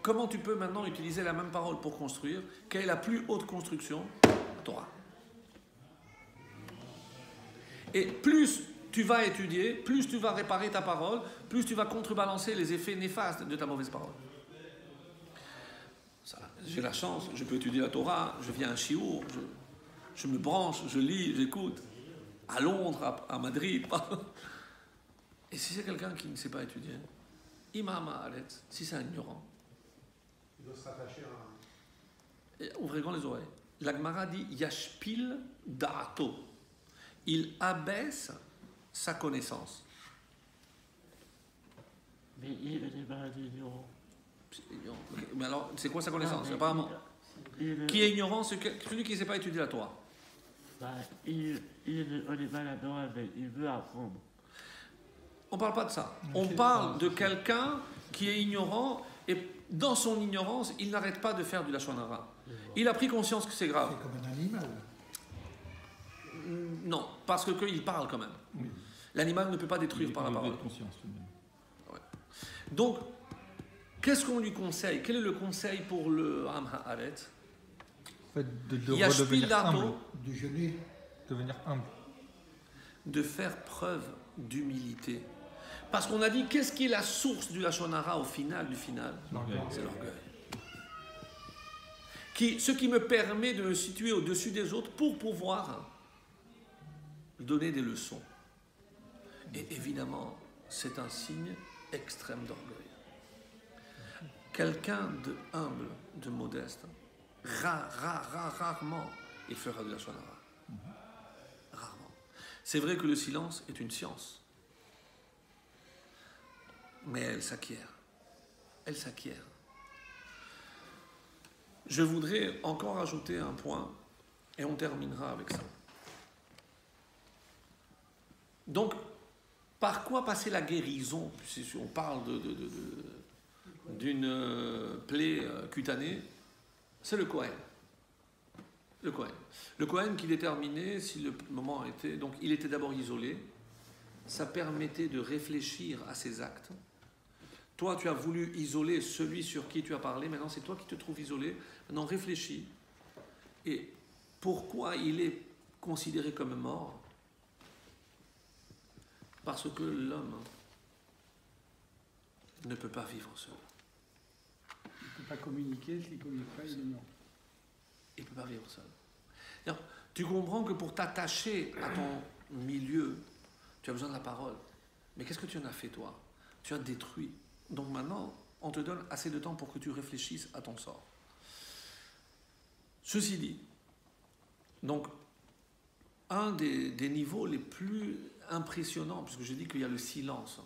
comment tu peux maintenant utiliser la même parole pour construire ? Quelle est la plus haute construction ? La Torah. Et plus tu vas étudier, plus tu vas réparer ta parole, plus tu vas contrebalancer les effets néfastes de ta mauvaise parole. J'ai la chance, je peux étudier la Torah, je viens à un shiur, je me branche, je lis, j'écoute. À Londres, à Madrid. Et si c'est quelqu'un qui ne sait pas étudier, imam Alex, si c'est un ignorant, Il doit se rattacher à un. et ouvrez grand les oreilles. La Gemara dit Yashpil da'ato. Il abaisse sa connaissance. Mais il est pas ignorant. Mais alors, c'est quoi sa connaissance ? Non, mais Apparemment. Qui est ignorant, c'est celui qui ne sait pas étudier la Torah. Il ne connaît pas la Torah, mais il veut apprendre. On ne parle pas de ça. On parle de quelqu'un qui est ignorant Et dans son ignorance, il n'arrête pas de faire du Lachon Hara. Il a pris conscience que c'est grave. C'est comme un animal. Non, parce qu'il parle quand même. Oui. L'animal ne peut pas détruire par la parole. Conscience, tout de même. Donc, qu'est-ce qu'on lui conseille? Quel est le conseil pour le Am Haaret? En fait, de Yashpil redevenir Dato, humble. De jeûner. Devenir humble. de faire preuve d'humilité. Parce qu'on a dit, qu'est-ce qui est la source du Lachon Hara au final du final? L'orgueil. C'est l'orgueil. Ce qui me permet de me situer au-dessus des autres pour pouvoir donner des leçons. Et évidemment, c'est un signe extrême d'orgueil. Quelqu'un de humble, de modeste, rarement, il fera de Lachon Hara. Rarement. C'est vrai que le silence est une science. Mais elle s'acquiert. Elle s'acquiert. Je voudrais encore ajouter un point et on terminera avec ça. Donc, par quoi passer la guérison? Si on parle d'une plaie cutanée, c'est le Kohen. Le Kohen. Le Kohen qui déterminait si le moment était... Donc, il était d'abord isolé. Ça permettait de réfléchir à ses actes. Toi, tu as voulu isoler celui sur qui tu as parlé. Maintenant, c'est toi qui te trouves isolé. Maintenant, réfléchis. Et pourquoi il est considéré comme mort? Parce que l'homme ne peut pas vivre seul. Il ne peut pas communiquer, s'il ne communique pas, il est mort. Il ne peut pas vivre seul. Alors, tu comprends que pour t'attacher à ton milieu, tu as besoin de la parole. Mais qu'est-ce que tu en as fait, toi? Tu as détruit. Donc maintenant, on te donne assez de temps pour que tu réfléchisses à ton sort. Ceci dit, donc, un des niveaux les plus impressionnants, puisque je dis qu'il y a le silence,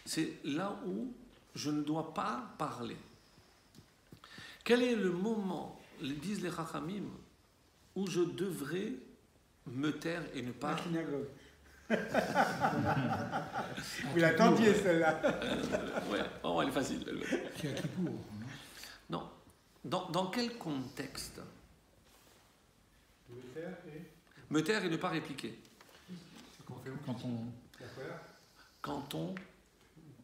c'est là où je ne dois pas parler. Quel est le moment, disent les Chachamim, où je devrais me taire et ne pas... La synagogue. Vous l'attendiez, celle-là. Ouais, oh, elle est facile. C'est à Kippour. Non. Dans quel contexte? Me taire et Me taire et ne pas répliquer. Quand on la colère. Quand on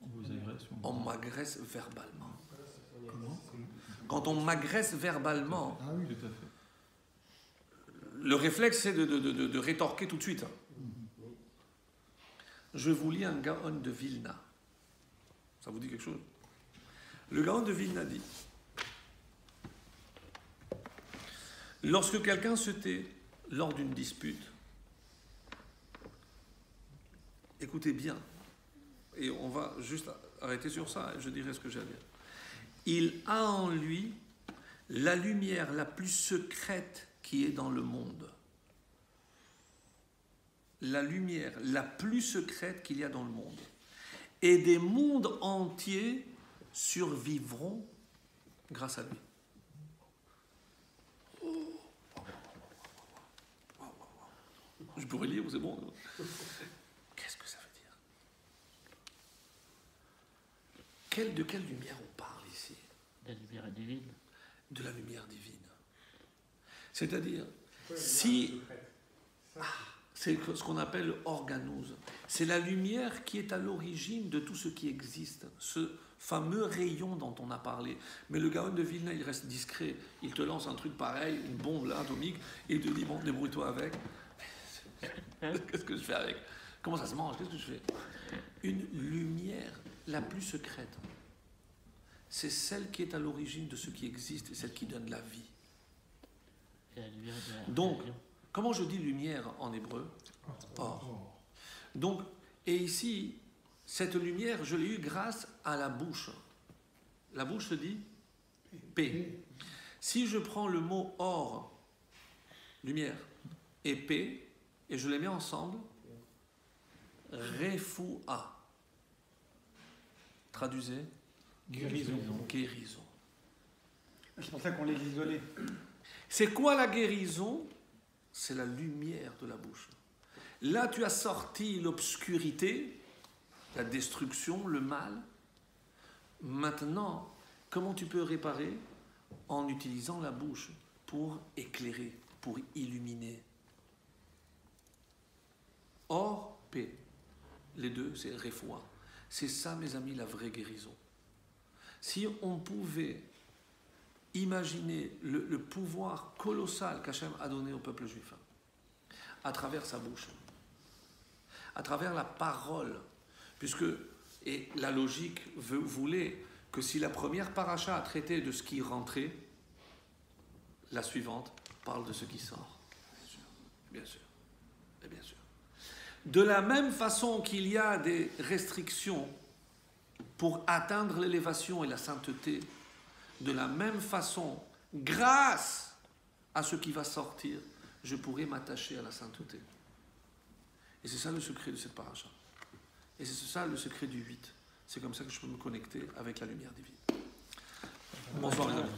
vous agresse. on m'agresse verbalement. Comment? Quand on m'agresse verbalement, Ah oui. Tout à fait. le réflexe c'est de rétorquer tout de suite. Je vous lis un Gaon de Vilna. Ça vous dit quelque chose? Le Gaon de Vilna dit: lorsque quelqu'un se tait lors d'une dispute, écoutez bien, et on va juste arrêter sur ça, et je dirai ce que j'ai à dire. Il a en lui la lumière la plus secrète qui est dans le monde. La lumière la plus secrète qu'il y a dans le monde. Et des mondes entiers survivront grâce à lui. Je pourrais lire, c'est bon. Qu'est-ce que ça veut dire? De quelle lumière on parle ici? La lumière divine. De la lumière divine. C'est-à-dire, si... c'est ce qu'on appelle organose. C'est la lumière qui est à l'origine de tout ce qui existe. Ce fameux rayon dont on a parlé. Mais le Gaon de Vilna, il reste discret. Il te lance un truc pareil, une bombe là, atomique, et il te dit, bon, débrouille-toi avec. Qu'est-ce que je fais avec? Comment ça se mange? Qu'est-ce que je fais? Une lumière la plus secrète. C'est celle qui est à l'origine de ce qui existe et celle qui donne la vie. Et la lumière de la Donc, religion. comment je dis lumière en hébreu? Or. Donc, et ici, cette lumière, je l'ai eue grâce à la bouche. La bouche se dit P. Si je prends le mot or, lumière, et P, et je les mets ensemble, Refoua. Traduisez. Guérison. Guérison. C'est pour ça qu'on les isolait. C'est quoi la guérison? C'est la lumière de la bouche. Là, tu as sorti l'obscurité, la destruction, le mal. Maintenant, Comment tu peux réparer? En utilisant la bouche pour éclairer, pour illuminer. Or, paix. Les deux, c'est refoua. C'est ça, mes amis, la vraie guérison. Si on pouvait imaginer le pouvoir colossal qu'Hachem a donné au peuple juif, à travers sa bouche, à travers la parole, puisque, et la logique voulait que si la première paracha a traité de ce qui rentrait, la suivante parle de ce qui sort. Bien sûr. Et bien sûr. De la même façon qu'il y a des restrictions pour atteindre l'élévation et la sainteté, de la même façon, grâce à ce qui va sortir, je pourrai m'attacher à la sainteté. Et c'est ça le secret de cette paracha. Et c'est ça le secret du 8. C'est comme ça que je peux me connecter avec la lumière divine. Bonsoir les amis.